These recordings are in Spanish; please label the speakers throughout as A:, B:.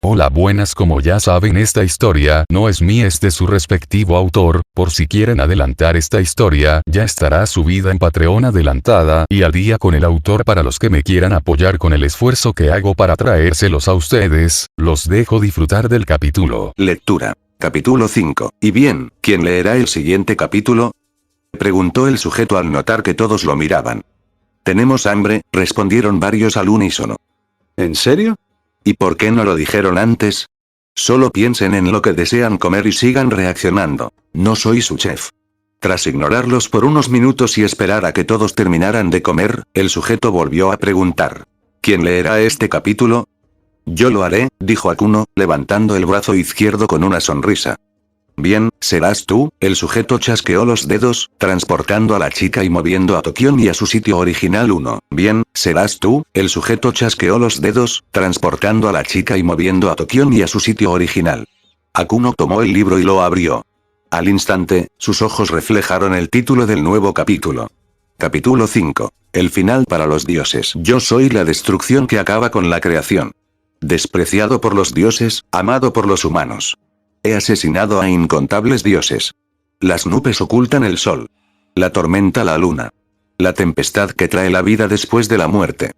A: Hola, buenas. Como ya saben, esta historia no es mía, es de su respectivo autor. Por si quieren adelantar esta historia, ya estará subida en Patreon adelantada y al día con el autor. Para los que me quieran apoyar con el esfuerzo que hago para traérselos a ustedes, los dejo disfrutar del capítulo.
B: Lectura. Capítulo 5. ¿Y bien, quién leerá el siguiente capítulo? Preguntó el sujeto al notar que todos lo miraban. Tenemos hambre, respondieron varios al unísono.
C: ¿En serio?
B: ¿Y por qué no lo dijeron antes? Solo piensen en lo que desean comer y sigan reaccionando. No soy su chef. Tras ignorarlos por unos minutos y esperar a que todos terminaran de comer, el sujeto volvió a preguntar. ¿Quién leerá este capítulo? Yo lo haré, dijo Akuno, levantando el brazo izquierdo con una sonrisa. Bien, serás tú. El sujeto chasqueó los dedos, transportando a la chica y moviendo a Tokion y a su sitio original 1. Bien, serás tú. El sujeto chasqueó los dedos, transportando a la chica y moviendo a Tokion y a su sitio original. Akuno tomó el libro y lo abrió. Al instante, sus ojos reflejaron el título del nuevo capítulo. Capítulo 5. El final para los dioses. Yo soy la destrucción que acaba con la creación. Despreciado por los dioses, amado por los humanos. He asesinado a incontables dioses. Las nubes ocultan el sol. La tormenta la luna. La tempestad que trae la vida después de la muerte.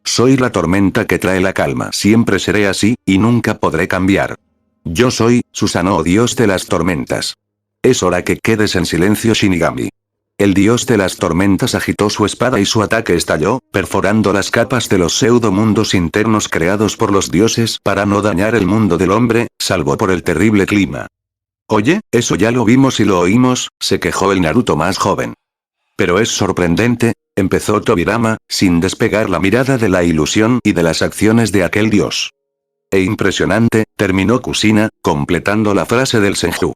B: Soy la tormenta que trae la calma. Siempre seré así, y nunca podré cambiar. Yo soy, Susanoo, dios de las tormentas. Es hora que quedes en silencio, Shinigami. El dios de las tormentas agitó su espada y su ataque estalló, perforando las capas de los pseudomundos internos creados por los dioses para no dañar el mundo del hombre, salvo por el terrible clima. Oye, eso ya lo vimos y lo oímos, se quejó el Naruto más joven. Pero es sorprendente, empezó Tobirama, sin despegar la mirada de la ilusión y de las acciones de aquel dios. E impresionante, terminó Kushina, completando la frase del Senju.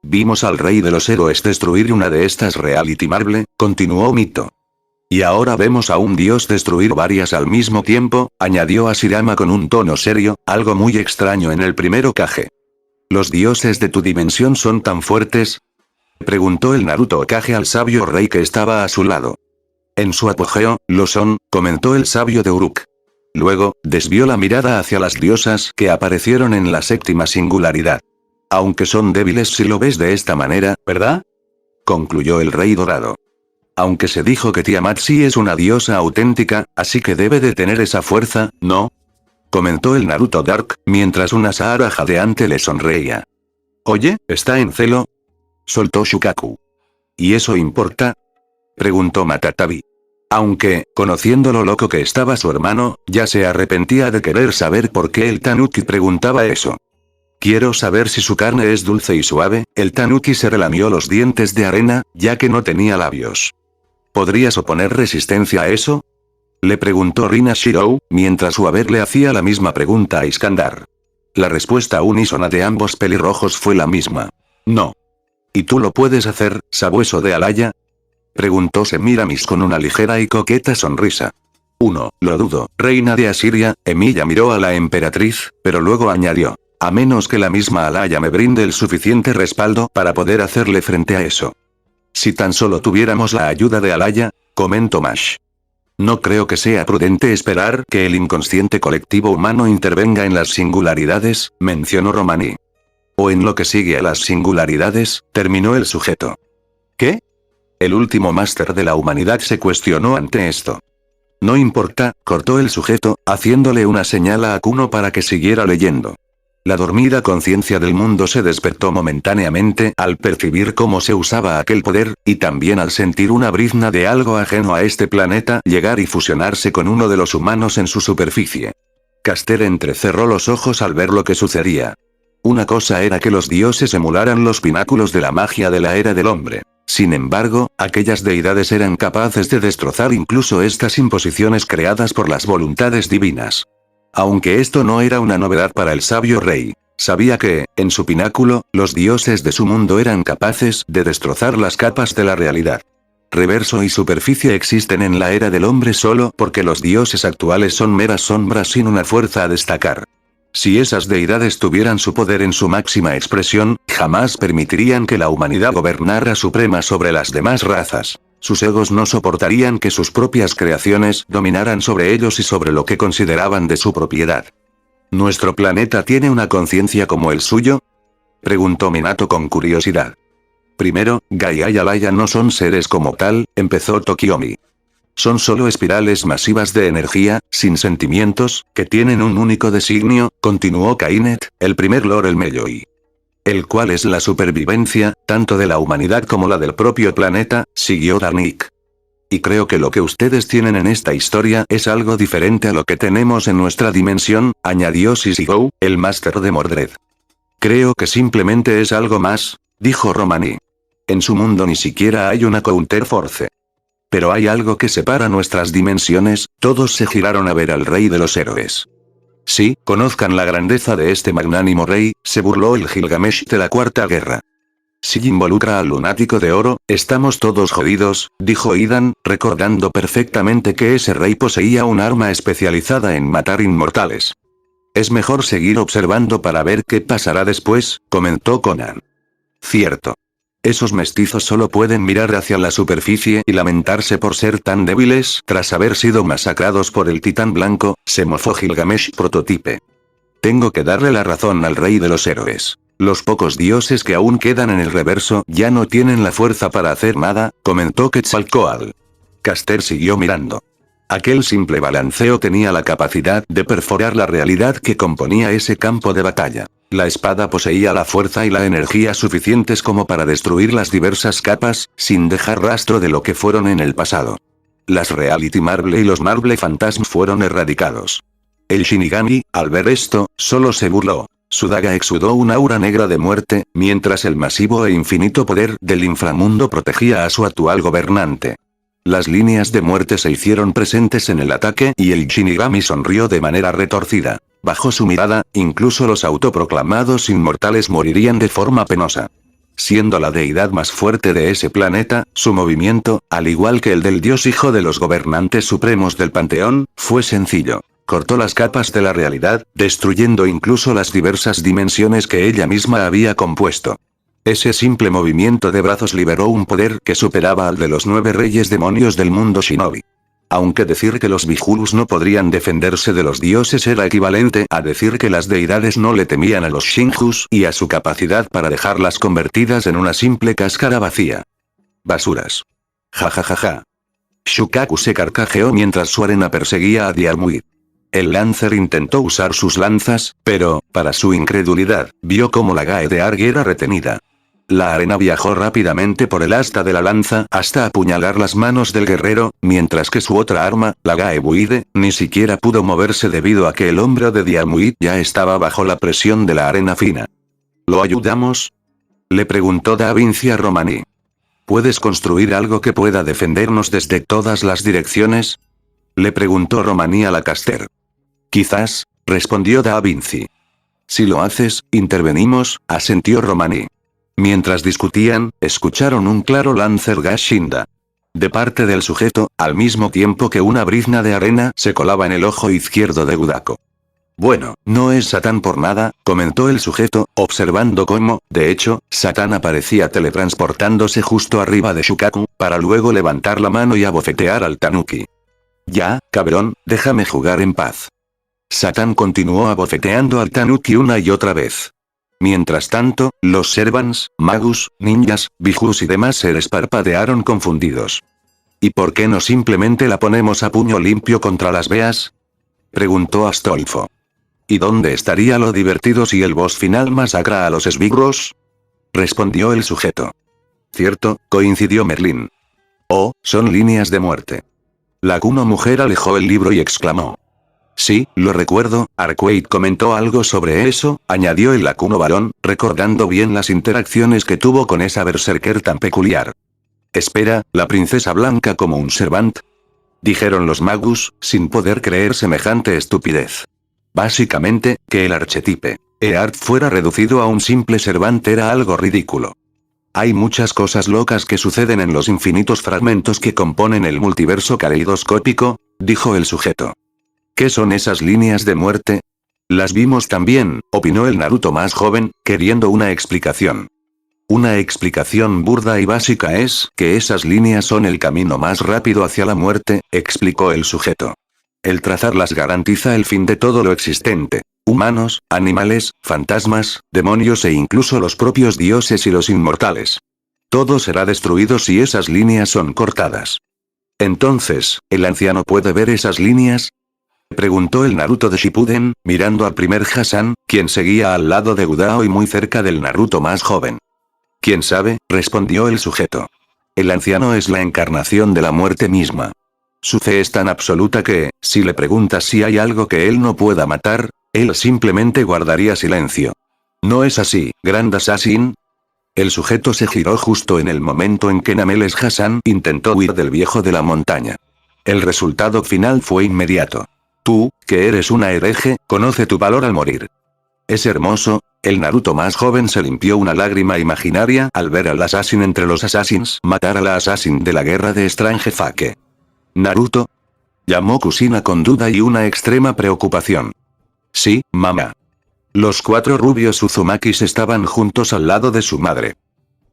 B: Vimos al rey de los héroes destruir una de estas Reality Marble, continuó Mito. Y ahora vemos a un dios destruir varias al mismo tiempo, añadió Hashirama con un tono serio, algo muy extraño en el primer Hokage. ¿Los dioses de tu dimensión son tan fuertes? Preguntó el Naruto Hokage al sabio rey que estaba a su lado. En su apogeo, lo son, comentó el sabio de Uruk. Luego, desvió la mirada hacia las diosas que aparecieron en la séptima singularidad. Aunque son débiles si lo ves de esta manera, ¿verdad? Concluyó el rey dorado. Aunque se dijo que Tiamat sí es una diosa auténtica, así que debe de tener esa fuerza, ¿no? Comentó el Naruto Dark, mientras una Sahara jadeante le sonreía. Oye, ¿está en celo? Soltó Shukaku. ¿Y eso importa? Preguntó Matatabi. Aunque, conociendo lo loco que estaba su hermano, ya se arrepentía de querer saber por qué el Tanuki preguntaba eso. Quiero saber si su carne es dulce y suave. El Tanuki se relamió los dientes de arena, ya que no tenía labios. ¿Podrías oponer resistencia a eso? Le preguntó Rina Shirou, mientras Uaber le hacía la misma pregunta a Iskandar. La respuesta unísona de ambos pelirrojos fue la misma. No. ¿Y tú lo puedes hacer, sabueso de Alaya? Preguntó Semiramis con una ligera y coqueta sonrisa. 1. Lo dudo, reina de Asiria. Emilia miró a la emperatriz, pero luego añadió. A menos que la misma Alaya me brinde el suficiente respaldo para poder hacerle frente a eso. Si tan solo tuviéramos la ayuda de Alaya, comentó Mash. No creo que sea prudente esperar que el inconsciente colectivo humano intervenga en las singularidades, mencionó Romani. O en lo que sigue a las singularidades, terminó el sujeto. ¿Qué? El último máster de la humanidad se cuestionó ante esto. No importa, cortó el sujeto, haciéndole una señal a Akuno para que siguiera leyendo. La dormida conciencia del mundo se despertó momentáneamente al percibir cómo se usaba aquel poder, y también al sentir una brizna de algo ajeno a este planeta llegar y fusionarse con uno de los humanos en su superficie. Caster entrecerró los ojos al ver lo que sucedía. Una cosa era que los dioses emularan los pináculos de la magia de la era del hombre. Sin embargo, aquellas deidades eran capaces de destrozar incluso estas imposiciones creadas por las voluntades divinas. Aunque esto no era una novedad para el sabio rey, sabía que, en su pináculo, los dioses de su mundo eran capaces de destrozar las capas de la realidad. Reverso y superficie existen en la era del hombre solo porque los dioses actuales son meras sombras sin una fuerza a destacar. Si esas deidades tuvieran su poder en su máxima expresión, jamás permitirían que la humanidad gobernara suprema sobre las demás razas. Sus egos no soportarían que sus propias creaciones dominaran sobre ellos y sobre lo que consideraban de su propiedad. ¿Nuestro planeta tiene una conciencia como el suyo? Preguntó Minato con curiosidad. Primero, Gaia y Alaya no son seres como tal, empezó Tokiomi. Son solo espirales masivas de energía, sin sentimientos, que tienen un único designio, continuó Kainet, el primer Lord el Melloi. El cual es la supervivencia, tanto de la humanidad como la del propio planeta, siguió Darnik. Y creo que lo que ustedes tienen en esta historia es algo diferente a lo que tenemos en nuestra dimensión, añadió Shishigou, el máster de Mordred. Creo que simplemente es algo más, dijo Romani. En su mundo ni siquiera hay una Counterforce. Pero hay algo que separa nuestras dimensiones, todos se giraron a ver al rey de los héroes. Sí, conozcan la grandeza de este magnánimo rey, se burló el Gilgamesh de la Cuarta Guerra. Si involucra al lunático de oro, estamos todos jodidos, dijo Idan, recordando perfectamente que ese rey poseía un arma especializada en matar inmortales. Es mejor seguir observando para ver qué pasará después, comentó Conan. Cierto. Esos mestizos solo pueden mirar hacia la superficie y lamentarse por ser tan débiles tras haber sido masacrados por el titán blanco, se mofó Gilgamesh prototipe. Tengo que darle la razón al rey de los héroes. Los pocos dioses que aún quedan en el reverso ya no tienen la fuerza para hacer nada, comentó Quetzalcóatl. Caster siguió mirando. Aquel simple balanceo tenía la capacidad de perforar la realidad que componía ese campo de batalla. La espada poseía la fuerza y la energía suficientes como para destruir las diversas capas, sin dejar rastro de lo que fueron en el pasado. Las Reality Marble y los Marble Phantasm fueron erradicados. El Shinigami, al ver esto, solo se burló. Su daga exudó un aura negra de muerte, mientras el masivo e infinito poder del inframundo protegía a su actual gobernante. Las líneas de muerte se hicieron presentes en el ataque y el Shinigami sonrió de manera retorcida. Bajo su mirada, incluso los autoproclamados inmortales morirían de forma penosa. Siendo la deidad más fuerte de ese planeta, su movimiento, al igual que el del dios hijo de los gobernantes supremos del panteón, fue sencillo. Cortó las capas de la realidad, destruyendo incluso las diversas dimensiones que ella misma había compuesto. Ese simple movimiento de brazos liberó un poder que superaba al de los 9 reyes demonios del mundo shinobi. Aunque decir que los Bijulus no podrían defenderse de los dioses era equivalente a decir que las deidades no le temían a los Shinjus y a su capacidad para dejarlas convertidas en una simple cáscara vacía. Basuras. Ja ja ja ja. Shukaku se carcajeó mientras su arena perseguía a Diarmuid. El Lancer intentó usar sus lanzas, pero, para su incredulidad, vio cómo la Gae de Arg era retenida. La arena viajó rápidamente por el asta de la lanza hasta apuñalar las manos del guerrero, mientras que su otra arma, la Gae Buide, ni siquiera pudo moverse debido a que el hombro de Diarmuid ya estaba bajo la presión de la arena fina. ¿Lo ayudamos? Le preguntó Da Vinci a Romani. ¿Puedes construir algo que pueda defendernos desde todas las direcciones? Le preguntó Romani a la Caster. Quizás, respondió Da Vinci. Si lo haces, intervenimos, asintió Romani. Mientras discutían, escucharon un claro Lancer Gashinda. De parte del sujeto, al mismo tiempo que una brizna de arena se colaba en el ojo izquierdo de Gudako. Bueno, no es Satán por nada, comentó el sujeto, observando cómo, de hecho, Satán aparecía teletransportándose justo arriba de Shukaku, para luego levantar la mano y abofetear al Tanuki. Ya, cabrón, déjame jugar en paz. Satán continuó abofeteando al Tanuki una y otra vez. Mientras tanto, los Servants, Magus, ninjas, Bijus y demás seres parpadearon confundidos. ¿Y por qué no simplemente la ponemos a puño limpio contra las Beas? Preguntó Astolfo. ¿Y dónde estaría lo divertido si el boss final masacra a los esbirros? Respondió el sujeto. Cierto, coincidió Merlin. Oh, son líneas de muerte. La Kuno mujer alejó el libro y exclamó. Sí, lo recuerdo, Arquaid comentó algo sobre eso, añadió el Lacuno varón, recordando bien las interacciones que tuvo con esa berserker tan peculiar. Espera, ¿la princesa blanca como un servant? Dijeron los Magus, sin poder creer semejante estupidez. Básicamente, que el archetipe Earth fuera reducido a un simple servant era algo ridículo. Hay muchas cosas locas que suceden en los infinitos fragmentos que componen el multiverso caleidoscópico, dijo el sujeto. ¿Qué son esas líneas de muerte? Las vimos también, opinó el Naruto más joven, queriendo una explicación. Una explicación burda y básica es que esas líneas son el camino más rápido hacia la muerte, explicó el sujeto. El trazarlas garantiza el fin de todo lo existente. Humanos, animales, fantasmas, demonios e incluso los propios dioses y los inmortales. Todo será destruido si esas líneas son cortadas. Entonces, ¿el anciano puede ver esas líneas? Preguntó el Naruto de Shippuden, mirando al primer Hassan, quien seguía al lado de Udao y muy cerca del Naruto más joven. ¿Quién sabe?, respondió el sujeto. El anciano es la encarnación de la muerte misma. Su fe es tan absoluta que, si le preguntas si hay algo que él no pueda matar, él simplemente guardaría silencio. ¿No es así, Grand Assassin? El sujeto se giró justo en el momento en que Nameles Hassan intentó huir del viejo de la montaña. El resultado final fue inmediato. Tú, que eres una hereje, conoce tu valor al morir. Es hermoso. El Naruto más joven se limpió una lágrima imaginaria al ver al Assassin entre los Assassins matar a la Assassin de la guerra de Strange Fake. ¿Naruto?, llamó Kushina con duda y una extrema preocupación. Sí, mamá. Los 4 rubios Uzumakis estaban juntos al lado de su madre.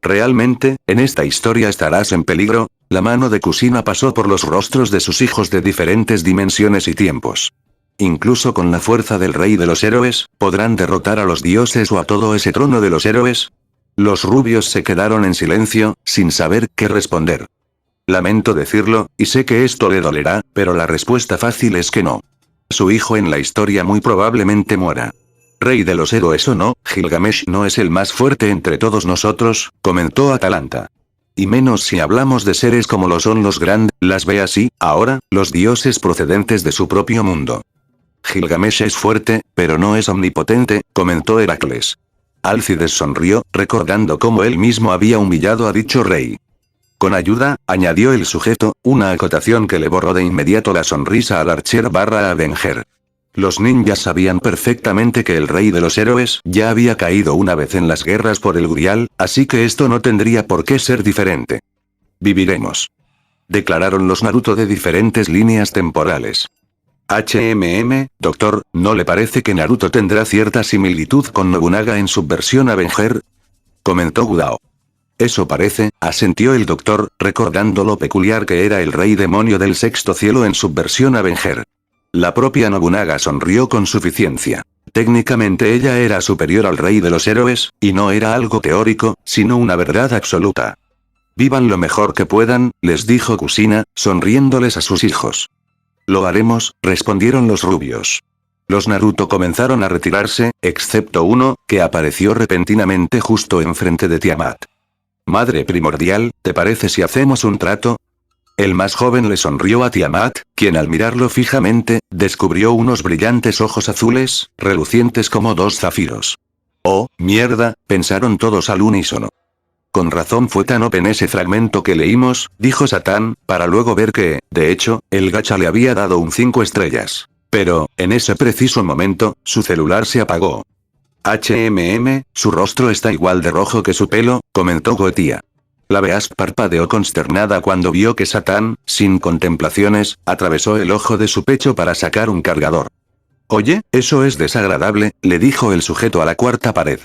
B: Realmente, en esta historia estarás en peligro. La mano de Kushina pasó por los rostros de sus hijos de diferentes dimensiones y tiempos. Incluso con la fuerza del rey de los héroes, ¿podrán derrotar a los dioses o a todo ese trono de los héroes? Los rubios se quedaron en silencio, sin saber qué responder. Lamento decirlo, y sé que esto le dolerá, pero la respuesta fácil es que no. Su hijo en la historia muy probablemente muera. Rey de los héroes o no, Gilgamesh no es el más fuerte entre todos nosotros, comentó Atalanta. Y menos si hablamos de seres como lo son los grandes, las ve así, ahora, los dioses procedentes de su propio mundo. Gilgamesh es fuerte, pero no es omnipotente, comentó Heracles. Alcides sonrió, recordando cómo él mismo había humillado a dicho rey. Con ayuda, añadió el sujeto, una acotación que le borró de inmediato la sonrisa al Archer/Avenger. Los ninjas sabían perfectamente que el rey de los héroes ya había caído una vez en las guerras por el Grial, así que esto no tendría por qué ser diferente. Viviremos. Declararon los Naruto de diferentes líneas temporales. Doctor, ¿no le parece que Naruto tendrá cierta similitud con Nobunaga en su versión Avenger? Comentó Udao. Eso parece, asentió el doctor, recordando lo peculiar que era el rey demonio del sexto cielo en su versión Avenger. La propia Nobunaga sonrió con suficiencia. Técnicamente ella era superior al rey de los héroes, y no era algo teórico, sino una verdad absoluta. Vivan lo mejor que puedan, les dijo Kushina, sonriéndoles a sus hijos. Lo haremos, respondieron los rubios. Los Naruto comenzaron a retirarse, excepto uno, que apareció repentinamente justo enfrente de Tiamat. Madre primordial, ¿te parece si hacemos un trato? El más joven le sonrió a Tiamat, quien al mirarlo fijamente, descubrió unos brillantes ojos azules, relucientes como 2 zafiros. Oh, mierda, pensaron todos al unísono. Con razón fue tan OP en ese fragmento que leímos, dijo Satán, para luego ver que, de hecho, el gacha le había dado un 5 estrellas. Pero, en ese preciso momento, su celular se apagó. Su rostro está igual de rojo que su pelo, comentó Goetía. La Beast parpadeó consternada cuando vio que Satán, sin contemplaciones, atravesó el ojo de su pecho para sacar un cargador. Oye, eso es desagradable, le dijo el sujeto a la cuarta pared.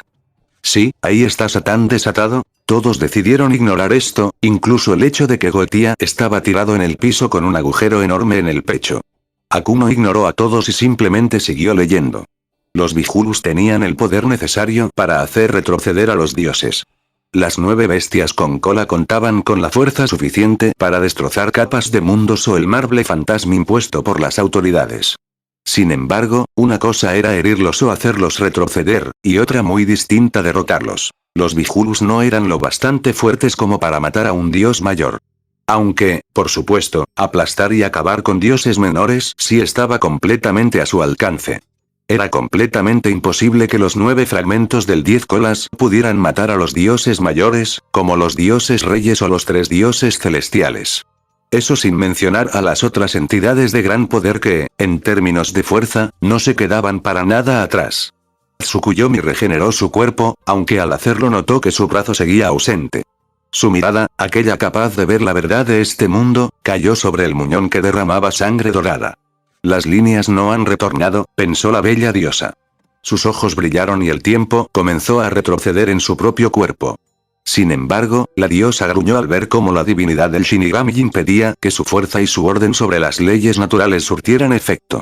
B: Sí, ahí está Satán desatado. Todos decidieron ignorar esto, incluso el hecho de que Goetía estaba tirado en el piso con un agujero enorme en el pecho. Akuno ignoró a todos y simplemente siguió leyendo. Los Bijulus tenían el poder necesario para hacer retroceder a los dioses. Las 9 bestias con cola contaban con la fuerza suficiente para destrozar capas de mundos o el marble fantasma impuesto por las autoridades. Sin embargo, una cosa era herirlos o hacerlos retroceder, y otra muy distinta derrotarlos. Los Bijulus no eran lo bastante fuertes como para matar a un dios mayor. Aunque, por supuesto, aplastar y acabar con dioses menores sí estaba completamente a su alcance. Era completamente imposible que los 9 fragmentos del 10 colas pudieran matar a los dioses mayores, como los dioses reyes o los 3 dioses celestiales. Eso sin mencionar a las otras entidades de gran poder que, en términos de fuerza, no se quedaban para nada atrás. Tsukuyomi regeneró su cuerpo, aunque al hacerlo notó que su brazo seguía ausente. Su mirada, aquella capaz de ver la verdad de este mundo, cayó sobre el muñón que derramaba sangre dorada. Las líneas no han retornado, pensó la bella diosa. Sus ojos brillaron y el tiempo comenzó a retroceder en su propio cuerpo. Sin embargo, la diosa gruñó al ver cómo la divinidad del Shinigami impedía que su fuerza y su orden sobre las leyes naturales surtieran efecto.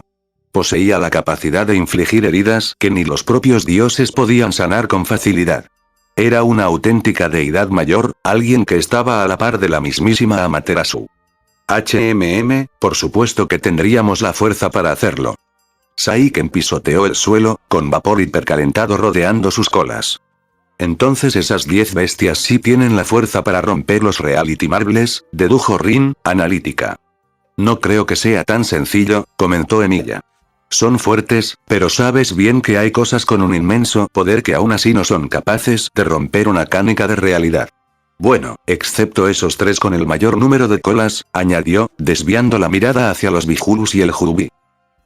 B: Poseía la capacidad de infligir heridas que ni los propios dioses podían sanar con facilidad. Era una auténtica deidad mayor, alguien que estaba a la par de la mismísima Amaterasu. Por supuesto que tendríamos la fuerza para hacerlo. Saiken pisoteó el suelo, con vapor hipercalentado rodeando sus colas. Entonces esas 10 bestias sí tienen la fuerza para romper los Reality Marbles, dedujo Rin, analítica. No creo que sea tan sencillo, comentó Emilia. Son fuertes, pero sabes bien que hay cosas con un inmenso poder que aún así no son capaces de romper una cánica de realidad. Bueno, excepto esos 3 con el mayor número de colas, añadió, desviando la mirada hacia los Bijulus y el Jurubi.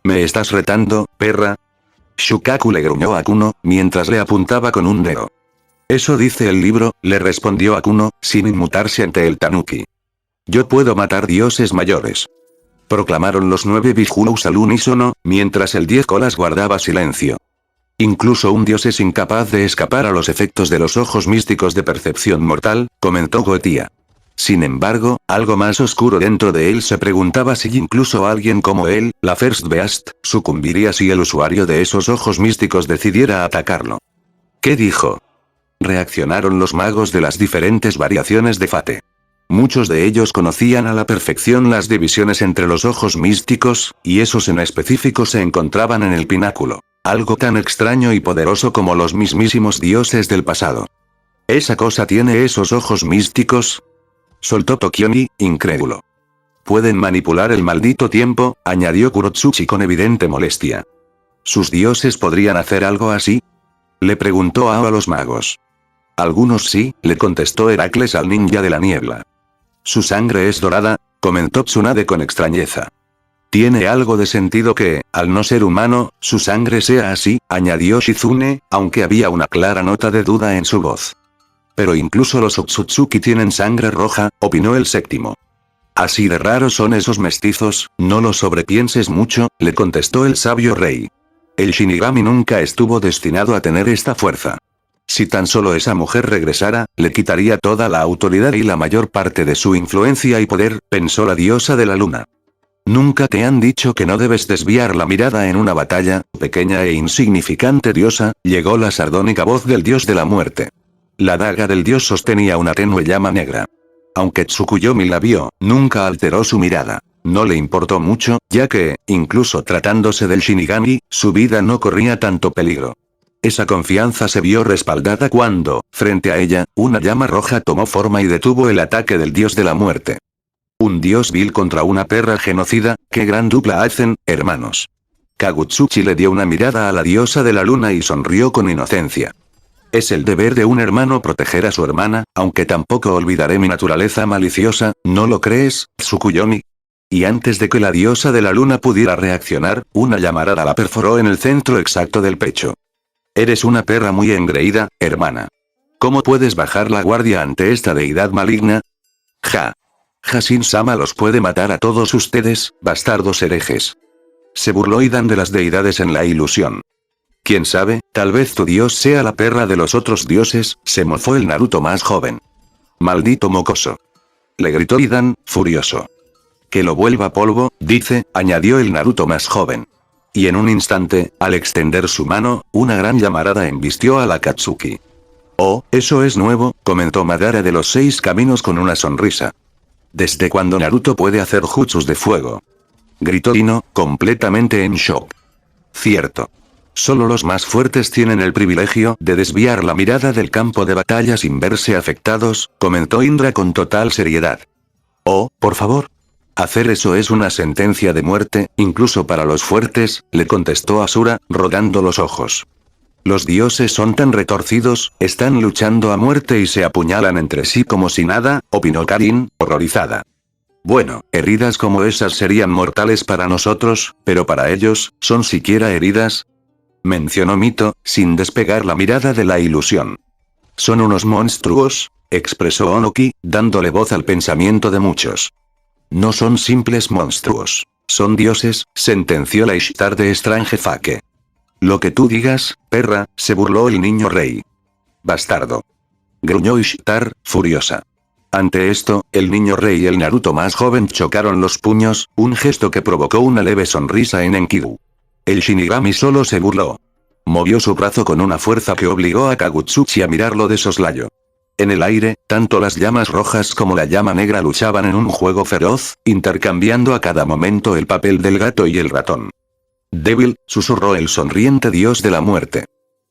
B: ¿Me estás retando, perra? Shukaku le gruñó a Kuno, mientras le apuntaba con un dedo. Eso dice el libro, le respondió Akuno, sin inmutarse ante el Tanuki. Yo puedo matar dioses mayores. Proclamaron los 9 Bijulus al unísono, mientras el 10 colas guardaba silencio. Incluso un dios es incapaz de escapar a los efectos de los ojos místicos de percepción mortal, comentó Goetia. Sin embargo, algo más oscuro dentro de él se preguntaba si incluso alguien como él, la First Beast, sucumbiría si el usuario de esos ojos místicos decidiera atacarlo. ¿Qué dijo? Reaccionaron los magos de las diferentes variaciones de Fate. Muchos de ellos conocían a la perfección las divisiones entre los ojos místicos, y esos en específico se encontraban en el pináculo. Algo tan extraño y poderoso como los mismísimos dioses del pasado. ¿Esa cosa tiene esos ojos místicos? Soltó Tokioni, incrédulo. Pueden manipular el maldito tiempo, añadió Kurotsuchi con evidente molestia. ¿Sus dioses podrían hacer algo así? Le preguntó Ao a los magos. Algunos sí, le contestó Heracles al ninja de la niebla. Su sangre es dorada, comentó Tsunade con extrañeza. Tiene algo de sentido que, al no ser humano, su sangre sea así, añadió Shizune, aunque había una clara nota de duda en su voz. Pero incluso los Otsutsuki tienen sangre roja, opinó el séptimo. Así de raros son esos mestizos, no lo sobrepienses mucho, le contestó el sabio rey. El Shinigami nunca estuvo destinado a tener esta fuerza. Si tan solo esa mujer regresara, le quitaría toda la autoridad y la mayor parte de su influencia y poder, pensó la diosa de la luna. ¿Nunca te han dicho que no debes desviar la mirada en una batalla, pequeña e insignificante diosa? Llegó la sardónica voz del dios de la muerte. La daga del dios sostenía una tenue llama negra. Aunque Tsukuyomi la vio, nunca alteró su mirada. No le importó mucho, ya que, incluso tratándose del Shinigami, su vida no corría tanto peligro. Esa confianza se vio respaldada cuando, frente a ella, una llama roja tomó forma y detuvo el ataque del dios de la muerte. Un dios vil contra una perra genocida, qué gran dupla hacen, hermanos. Kagutsuchi le dio una mirada a la diosa de la luna y sonrió con inocencia. Es el deber de un hermano proteger a su hermana, aunque tampoco olvidaré mi naturaleza maliciosa, ¿no lo crees, Tsukuyomi? Y antes de que la diosa de la luna pudiera reaccionar, una llamarada la perforó en el centro exacto del pecho. Eres una perra muy engreída, hermana. ¿Cómo puedes bajar la guardia ante esta deidad maligna? Ja. Hashin-sama los puede matar a todos ustedes, bastardos herejes. Se burló Idan de las deidades en la ilusión. Quién sabe, tal vez tu dios sea la perra de los otros dioses, se mofó el Naruto más joven. Maldito mocoso. Le gritó Idan, furioso. Que lo vuelva polvo, dice, añadió el Naruto más joven. Y en un instante, al extender su mano, una gran llamarada embistió a la Katsuki. Oh, eso es nuevo, comentó Madara de los 6 caminos con una sonrisa. ¿Desde cuándo Naruto puede hacer jutsus de fuego? Gritó Ino, completamente en shock. Cierto. Solo los más fuertes tienen el privilegio de desviar la mirada del campo de batalla sin verse afectados, comentó Indra con total seriedad. Oh, por favor. Hacer eso es una sentencia de muerte, incluso para los fuertes, le contestó Asura, rodando los ojos. Los dioses son tan retorcidos, están luchando a muerte y se apuñalan entre sí como si nada, opinó Karin, horrorizada. Bueno, heridas como esas serían mortales para nosotros, pero para ellos, ¿son siquiera heridas? Mencionó Mito, sin despegar la mirada de la ilusión. Son unos monstruos, expresó Onoki, dándole voz al pensamiento de muchos. No son simples monstruos. Son dioses, sentenció la Ishtar de Strange Fake. Lo que tú digas, perra, se burló el niño rey. Bastardo. Gruñó Ishtar, furiosa. Ante esto, el niño rey y el Naruto más joven chocaron los puños, un gesto que provocó una leve sonrisa en Enkidu. El Shinigami solo se burló. Movió su brazo con una fuerza que obligó a Kagutsuchi a mirarlo de soslayo. En el aire, tanto las llamas rojas como la llama negra luchaban en un juego feroz, intercambiando a cada momento el papel del gato y el ratón. Débil, susurró el sonriente dios de la muerte.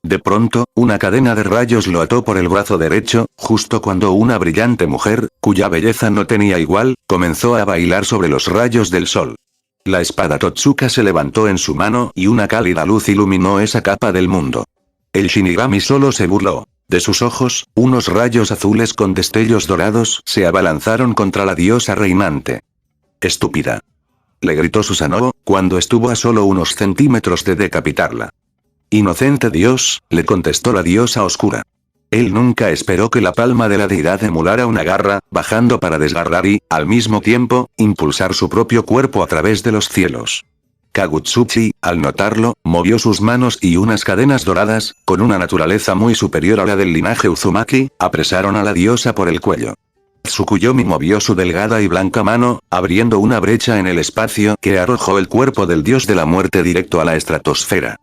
B: De pronto, una cadena de rayos lo ató por el brazo derecho, justo cuando una brillante mujer, cuya belleza no tenía igual, comenzó a bailar sobre los rayos del sol. La espada Totsuka se levantó en su mano y una cálida luz iluminó esa capa del mundo. El Shinigami solo se burló. De sus ojos, unos rayos azules con destellos dorados se abalanzaron contra la diosa reinante. «Estúpida», le gritó Susanoo, cuando estuvo a solo unos centímetros de decapitarla. «Inocente dios», le contestó la diosa oscura. Él nunca esperó que la palma de la deidad emulara una garra, bajando para desgarrar y, al mismo tiempo, impulsar su propio cuerpo a través de los cielos. Kagutsuchi, al notarlo, movió sus manos y unas cadenas doradas, con una naturaleza muy superior a la del linaje Uzumaki, apresaron a la diosa por el cuello. Tsukuyomi movió su delgada y blanca mano, abriendo una brecha en el espacio que arrojó el cuerpo del dios de la muerte directo a la estratosfera.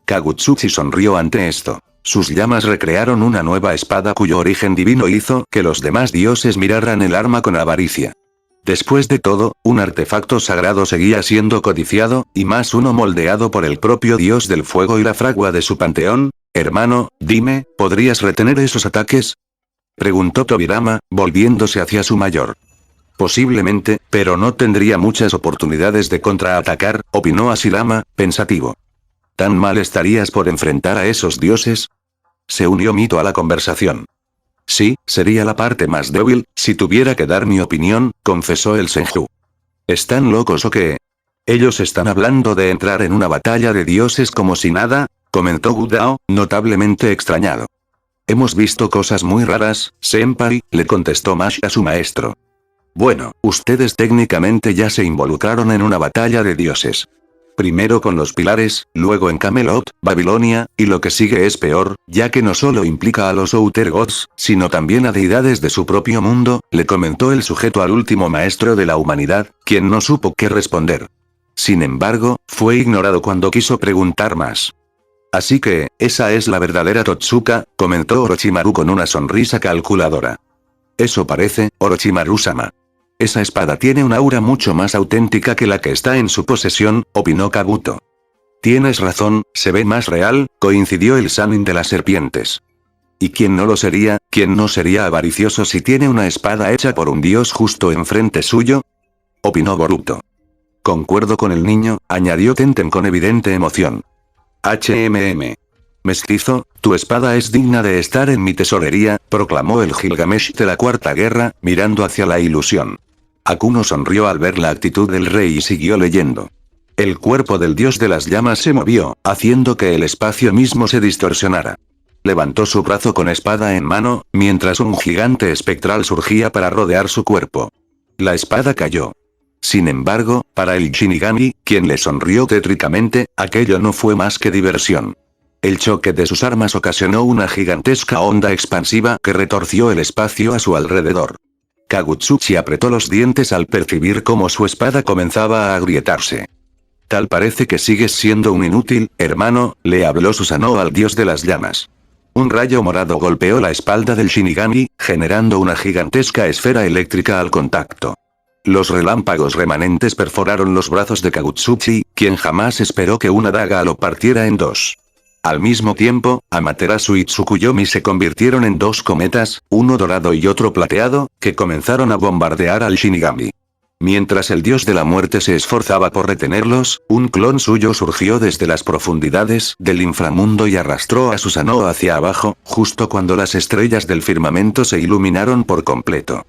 B: Kagutsuchi sonrió ante esto. Sus llamas recrearon una nueva espada cuyo origen divino hizo que los demás dioses miraran el arma con avaricia. Después de todo, un artefacto sagrado seguía siendo codiciado, y más uno moldeado por el propio dios del fuego y la fragua de su panteón. «Hermano, dime, ¿podrías retener esos ataques?», preguntó Tobirama, volviéndose hacia su mayor. «Posiblemente, pero no tendría muchas oportunidades de contraatacar», opinó Hashirama, pensativo. «¿Tan mal estarías por enfrentar a esos dioses?», se unió Mito a la conversación. «Sí, sería la parte más débil, si tuviera que dar mi opinión», confesó el Senju. «¿Están locos o qué? Ellos están hablando de entrar en una batalla de dioses como si nada», comentó Gudao, notablemente extrañado. «Hemos visto cosas muy raras, senpai», le contestó Mash a su maestro. «Bueno, ustedes técnicamente ya se involucraron en una batalla de dioses. Primero con los pilares, luego en Camelot, Babilonia, y lo que sigue es peor, ya que no solo implica a los Outer Gods, sino también a deidades de su propio mundo», le comentó el sujeto al último maestro de la humanidad, quien no supo qué responder. Sin embargo, fue ignorado cuando quiso preguntar más. «Así que, esa es la verdadera Totsuka», comentó Orochimaru con una sonrisa calculadora. «Eso parece, Orochimaru-sama. Esa espada tiene un aura mucho más auténtica que la que está en su posesión», opinó Kabuto. «Tienes razón, se ve más real», coincidió el Sannin de las serpientes. «¿Y quién no lo sería? ¿Quién no sería avaricioso si tiene una espada hecha por un dios justo enfrente suyo?», opinó Boruto. «Concuerdo con el niño», añadió Tenten con evidente emoción. «Mestizo, tu espada es digna de estar en mi tesorería», proclamó el Gilgamesh de la Cuarta Guerra, mirando hacia la ilusión. Akuno sonrió al ver la actitud del rey y siguió leyendo. El cuerpo del dios de las llamas se movió, haciendo que el espacio mismo se distorsionara. Levantó su brazo con espada en mano, mientras un gigante espectral surgía para rodear su cuerpo. La espada cayó. Sin embargo, para el Shinigami, quien le sonrió tétricamente, aquello no fue más que diversión. El choque de sus armas ocasionó una gigantesca onda expansiva que retorció el espacio a su alrededor. Kagutsuchi apretó los dientes al percibir cómo su espada comenzaba a agrietarse. «Tal parece que sigues siendo un inútil, hermano», le habló Susanoo al dios de las llamas. Un rayo morado golpeó la espalda del Shinigami, generando una gigantesca esfera eléctrica al contacto. Los relámpagos remanentes perforaron los brazos de Kagutsuchi, quien jamás esperó que una daga lo partiera en dos. Al mismo tiempo, Amaterasu y Tsukuyomi se convirtieron en dos cometas, uno dorado y otro plateado, que comenzaron a bombardear al Shinigami. Mientras el dios de la muerte se esforzaba por retenerlos, un clon suyo surgió desde las profundidades del inframundo y arrastró a Susanoo hacia abajo, justo cuando las estrellas del firmamento se iluminaron por completo.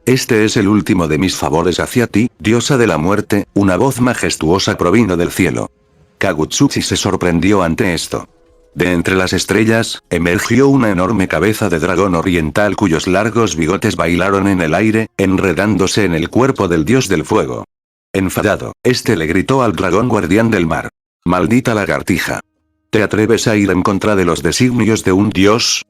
B: «Este es el último de mis favores hacia ti, diosa de la muerte», una voz majestuosa provino del cielo. Kagutsuchi se sorprendió ante esto. De entre las estrellas, emergió una enorme cabeza de dragón oriental cuyos largos bigotes bailaron en el aire, enredándose en el cuerpo del dios del fuego. Enfadado, este le gritó al dragón guardián del mar. «Maldita lagartija. ¿Te atreves a ir en contra de los designios de un dios?»,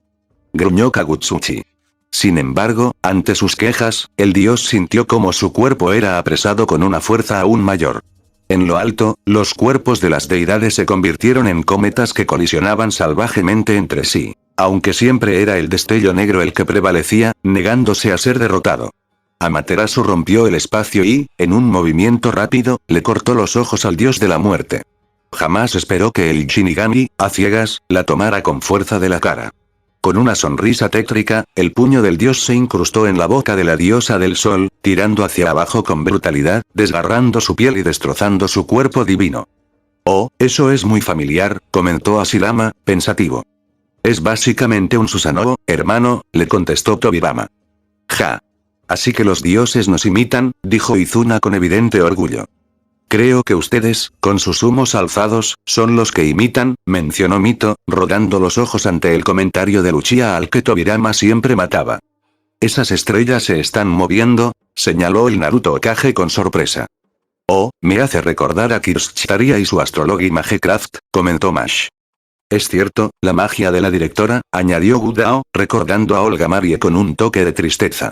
B: gruñó Kagutsuchi. Sin embargo, ante sus quejas, el dios sintió como su cuerpo era apresado con una fuerza aún mayor. En lo alto, los cuerpos de las deidades se convirtieron en cometas que colisionaban salvajemente entre sí. Aunque siempre era el destello negro el que prevalecía, negándose a ser derrotado. Amaterasu rompió el espacio y, en un movimiento rápido, le cortó los ojos al dios de la muerte. Jamás esperó que el Shinigami, a ciegas, la tomara con fuerza de la cara. Con una sonrisa tétrica, el puño del dios se incrustó en la boca de la diosa del sol, tirando hacia abajo con brutalidad, desgarrando su piel y destrozando su cuerpo divino. Oh, eso es muy familiar, comentó Hashirama, pensativo. Es básicamente un Susanoo, hermano, le contestó Tobirama. Ja. Así que los dioses nos imitan, dijo Izuna con evidente orgullo. Creo que ustedes, con sus humos alzados, son los que imitan, mencionó Mito, rodando los ojos ante el comentario de Uchiha al que Tobirama siempre mataba. Esas estrellas se están moviendo, señaló el Naruto Hokage con sorpresa. Oh, me hace recordar a Kirschtaria y su Astrology Magecraft, comentó Mash. Es cierto, la magia de la directora, añadió Gudao, recordando a Olga Marie con un toque de tristeza.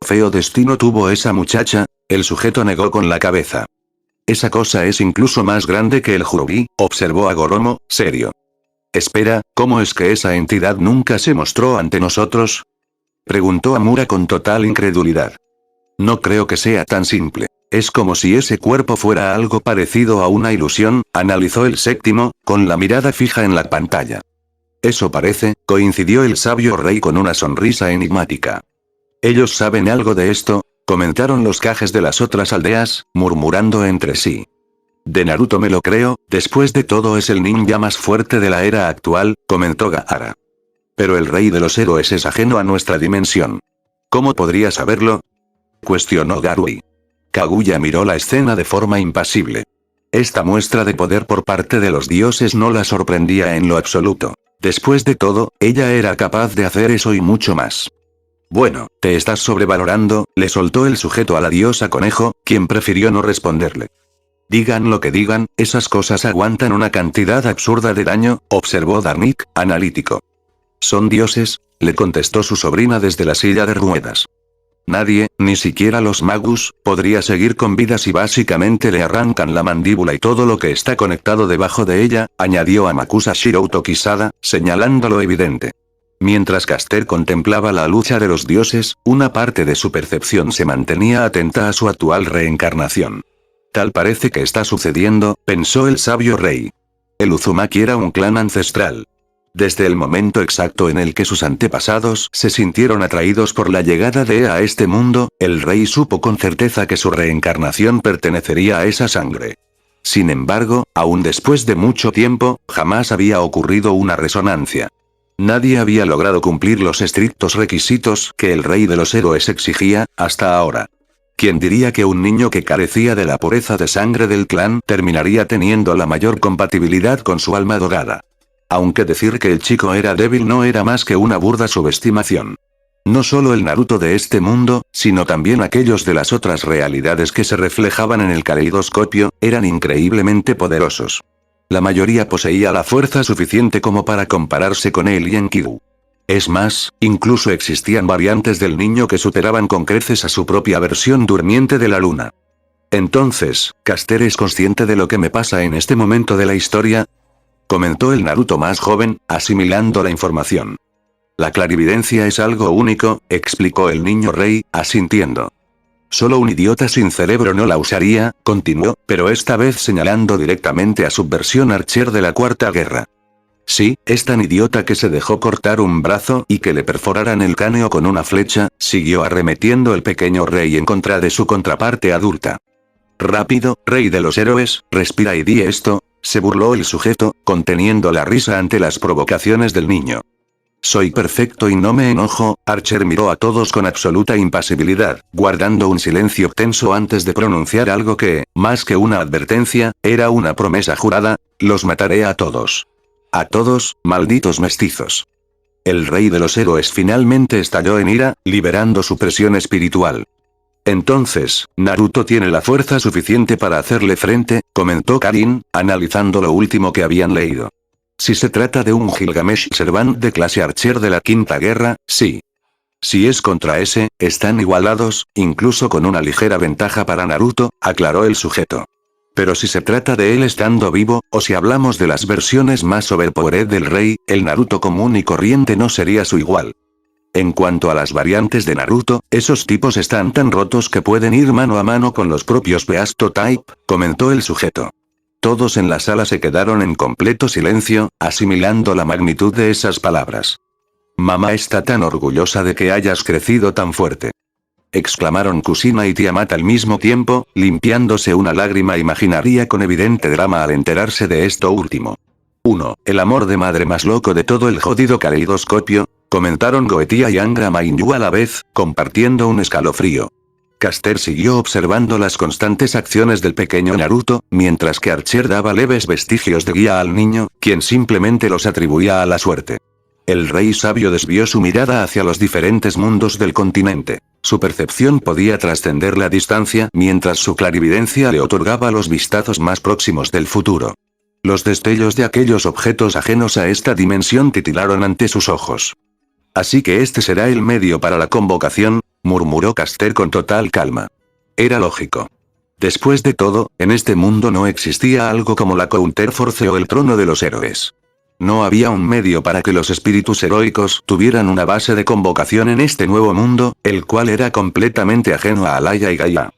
B: Feo destino tuvo esa muchacha, el sujeto negó con la cabeza. Esa cosa es incluso más grande que el Jurubi, observó a Goromo, serio. Espera, ¿cómo es que esa entidad nunca se mostró ante nosotros? Preguntó Amura con total incredulidad. No creo que sea tan simple. Es como si ese cuerpo fuera algo parecido a una ilusión, analizó el séptimo, con la mirada fija en la pantalla. Eso parece, coincidió el sabio rey con una sonrisa enigmática. Ellos saben algo de esto, comentaron los Kages de las otras aldeas, murmurando entre sí. De Naruto me lo creo, después de todo es el ninja más fuerte de la era actual, comentó Gaara. Pero el rey de los héroes es ajeno a nuestra dimensión. ¿Cómo podría saberlo? Cuestionó Garui. Kaguya miró la escena de forma impasible. Esta muestra de poder por parte de los dioses no la sorprendía en lo absoluto. Después de todo, ella era capaz de hacer eso y mucho más. Bueno, te estás sobrevalorando, le soltó el sujeto a la diosa conejo, quien prefirió no responderle. Digan lo que digan, esas cosas aguantan una cantidad absurda de daño, observó Darnik, analítico. Son dioses, le contestó su sobrina desde la silla de ruedas. Nadie, ni siquiera los magus, podría seguir con vida si básicamente le arrancan la mandíbula y todo lo que está conectado debajo de ella, añadió Amakusa Shirouto Kisada, señalando lo evidente. Mientras Caster contemplaba la lucha de los dioses, una parte de su percepción se mantenía atenta a su actual reencarnación. Tal parece que está sucediendo, pensó el sabio rey. El Uzumaki era un clan ancestral. Desde el momento exacto en el que sus antepasados se sintieron atraídos por la llegada de a este mundo, el rey supo con certeza que su reencarnación pertenecería a esa sangre. Sin embargo, aún después de mucho tiempo, jamás había ocurrido una resonancia. Nadie había logrado cumplir los estrictos requisitos que el rey de los héroes exigía, hasta ahora. ¿Quién diría que un niño que carecía de la pureza de sangre del clan terminaría teniendo la mayor compatibilidad con su alma dorada? Aunque decir que el chico era débil no era más que una burda subestimación. No solo el Naruto de este mundo, sino también aquellos de las otras realidades que se reflejaban en el caleidoscopio, eran increíblemente poderosos. La mayoría poseía la fuerza suficiente como para compararse con él y Enkidu. Es más, incluso existían variantes del niño que superaban con creces a su propia versión durmiente de la luna. Entonces, ¿Caster es consciente de lo que me pasa en este momento de la historia? Comentó el Naruto más joven, asimilando la información. La clarividencia es algo único, explicó el niño rey, asintiendo. Solo un idiota sin cerebro no la usaría, continuó, pero esta vez señalando directamente a Subversión Archer de la Cuarta Guerra. Sí, es tan idiota que se dejó cortar un brazo y que le perforaran el cráneo con una flecha, siguió arremetiendo el pequeño rey en contra de su contraparte adulta. Rápido, rey de los héroes, respira y di esto, se burló el sujeto, conteniendo la risa ante las provocaciones del niño. Soy perfecto y no me enojo, Archer miró a todos con absoluta impasibilidad, guardando un silencio tenso antes de pronunciar algo que, más que una advertencia, era una promesa jurada, los mataré a todos. A todos, malditos mestizos. El rey de los héroes finalmente estalló en ira, liberando su presión espiritual. Entonces, Naruto tiene la fuerza suficiente para hacerle frente, comentó Karin, analizando lo último que habían leído. Si se trata de un Gilgamesh Servant de clase Archer de la Quinta Guerra, sí. Si es contra ese, están igualados, incluso con una ligera ventaja para Naruto, aclaró el sujeto. Pero si se trata de él estando vivo, o si hablamos de las versiones más overpowered del rey, el Naruto común y corriente no sería su igual. En cuanto a las variantes de Naruto, esos tipos están tan rotos que pueden ir mano a mano con los propios Beasto Type, comentó el sujeto. Todos en la sala se quedaron en completo silencio, asimilando la magnitud de esas palabras. Mamá está tan orgullosa de que hayas crecido tan fuerte. Exclamaron Kushina y Tiamat al mismo tiempo, limpiándose una lágrima imaginaria con evidente drama al enterarse de esto último. 1. El amor de madre más loco de todo el jodido caleidoscopio, comentaron Goetia y Angra Mainyu a la vez, compartiendo un escalofrío. Caster siguió observando las constantes acciones del pequeño Naruto, mientras que Archer daba leves vestigios de guía al niño, quien simplemente los atribuía a la suerte. El rey sabio desvió su mirada hacia los diferentes mundos del continente. Su percepción podía trascender la distancia mientras su clarividencia le otorgaba los vistazos más próximos del futuro. Los destellos de aquellos objetos ajenos a esta dimensión titilaron ante sus ojos. Así que este será el medio para la convocación, murmuró Caster con total calma. Era lógico. Después de todo, en este mundo no existía algo como la Counterforce o el trono de los héroes. No había un medio para que los espíritus heroicos tuvieran una base de convocación en este nuevo mundo, el cual era completamente ajeno a Alaya y Gaia.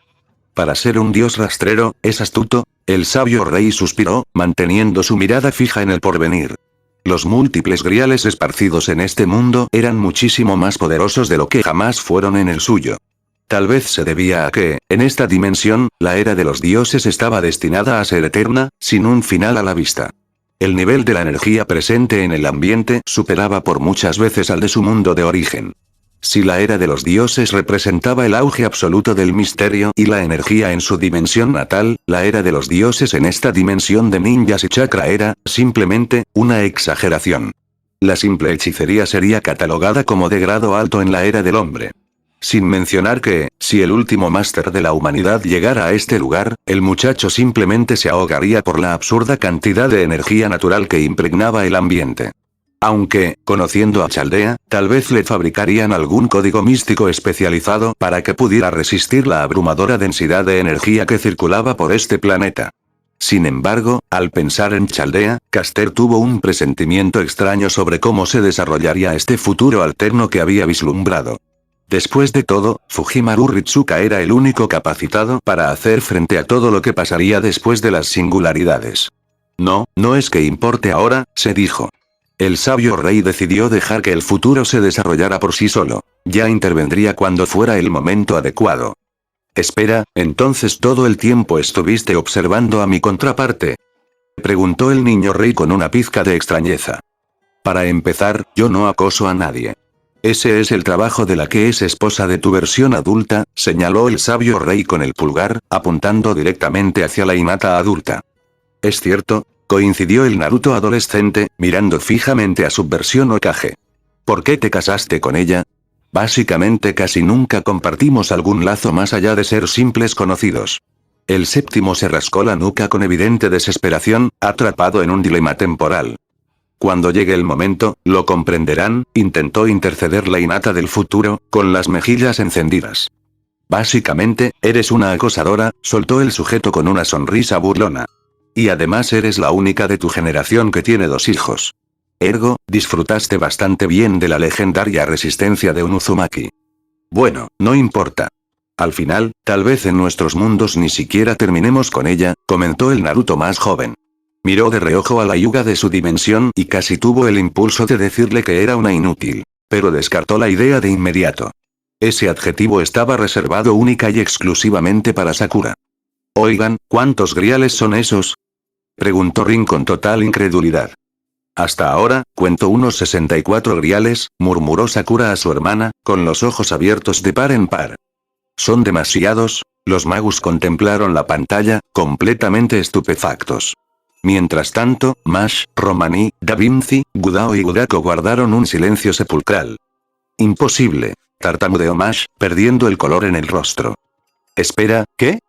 B: Para ser un dios rastrero, es astuto, el sabio rey suspiró, manteniendo su mirada fija en el porvenir. Los múltiples griales esparcidos en este mundo eran muchísimo más poderosos de lo que jamás fueron en el suyo. Tal vez se debía a que, en esta dimensión, la era de los dioses estaba destinada a ser eterna, sin un final a la vista. El nivel de la energía presente en el ambiente superaba por muchas veces al de su mundo de origen. Si la era de los dioses representaba el auge absoluto del misterio y la energía en su dimensión natal, la era de los dioses en esta dimensión de ninjas y chakra era, simplemente, una exageración. La simple hechicería sería catalogada como de grado alto en la era del hombre. Sin mencionar que, si el último máster de la humanidad llegara a este lugar, el muchacho simplemente se ahogaría por la absurda cantidad de energía natural que impregnaba el ambiente. Aunque, conociendo a Chaldea, tal vez le fabricarían algún código místico especializado para que pudiera resistir la abrumadora densidad de energía que circulaba por este planeta. Sin embargo, al pensar en Chaldea, Caster tuvo un presentimiento extraño sobre cómo se desarrollaría este futuro alterno que había vislumbrado. Después de todo, Fujimaru Ritsuka era el único capacitado para hacer frente a todo lo que pasaría después de las singularidades. No es que importe ahora, se dijo. El sabio rey decidió dejar que el futuro se desarrollara por sí solo. Ya intervendría cuando fuera el momento adecuado. Espera, ¿entonces todo el tiempo estuviste observando a mi contraparte?, preguntó el niño rey con una pizca de extrañeza. Para empezar, yo no acoso a nadie. Ese es el trabajo de la que es esposa de tu versión adulta, señaló el sabio rey con el pulgar, apuntando directamente hacia la Hinata adulta. Es cierto, coincidió el Naruto adolescente, mirando fijamente a su versión Hokage. ¿Por qué te casaste con ella? Básicamente casi nunca compartimos algún lazo más allá de ser simples conocidos. El séptimo se rascó la nuca con evidente desesperación, atrapado en un dilema temporal. Cuando llegue el momento, lo comprenderán, intentó interceder la Hinata del futuro, con las mejillas encendidas. Básicamente, eres una acosadora, soltó el sujeto con una sonrisa burlona. Y además eres la única de tu generación que tiene 2 hijos. Ergo, disfrutaste bastante bien de la legendaria resistencia de un Uzumaki. Bueno, no importa. Al final, tal vez en nuestros mundos ni siquiera terminemos con ella, comentó el Naruto más joven. Miró de reojo a la Hyuga de su dimensión y casi tuvo el impulso de decirle que era una inútil. Pero descartó la idea de inmediato. Ese adjetivo estaba reservado única y exclusivamente para Sakura. Oigan, ¿cuántos griales son esos?, preguntó Rin con total incredulidad. Hasta ahora, cuento unos 64 griales, murmuró Sakura a su hermana, con los ojos abiertos de par en par. ¿Son demasiados? Los magus contemplaron la pantalla, completamente estupefactos. Mientras tanto, Mash, Romaní, Da Vinci, Gudao y Gudako guardaron un silencio sepulcral. Imposible, tartamudeó Mash, perdiendo el color en el rostro. Espera, ¿qué?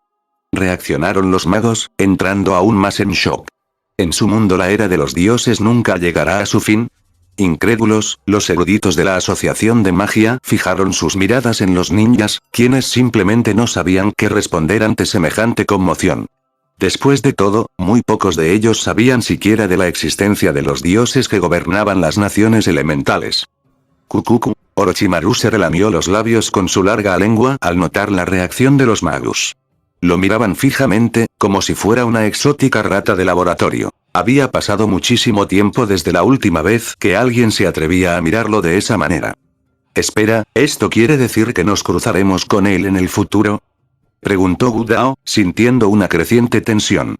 B: Reaccionaron los magos, entrando aún más en shock. ¿En su mundo la era de los dioses nunca llegará a su fin? Incrédulos, los eruditos de la Asociación de Magia fijaron sus miradas en los ninjas, quienes simplemente no sabían qué responder ante semejante conmoción. Después de todo, muy pocos de ellos sabían siquiera de la existencia de los dioses que gobernaban las naciones elementales. Kukuku. Orochimaru se relamió los labios con su larga lengua al notar la reacción de los magos. Lo miraban fijamente, como si fuera una exótica rata de laboratorio. Había pasado muchísimo tiempo desde la última vez que alguien se atrevía a mirarlo de esa manera. Espera, ¿esto quiere decir que nos cruzaremos con él en el futuro? Preguntó Gudao, sintiendo una creciente tensión.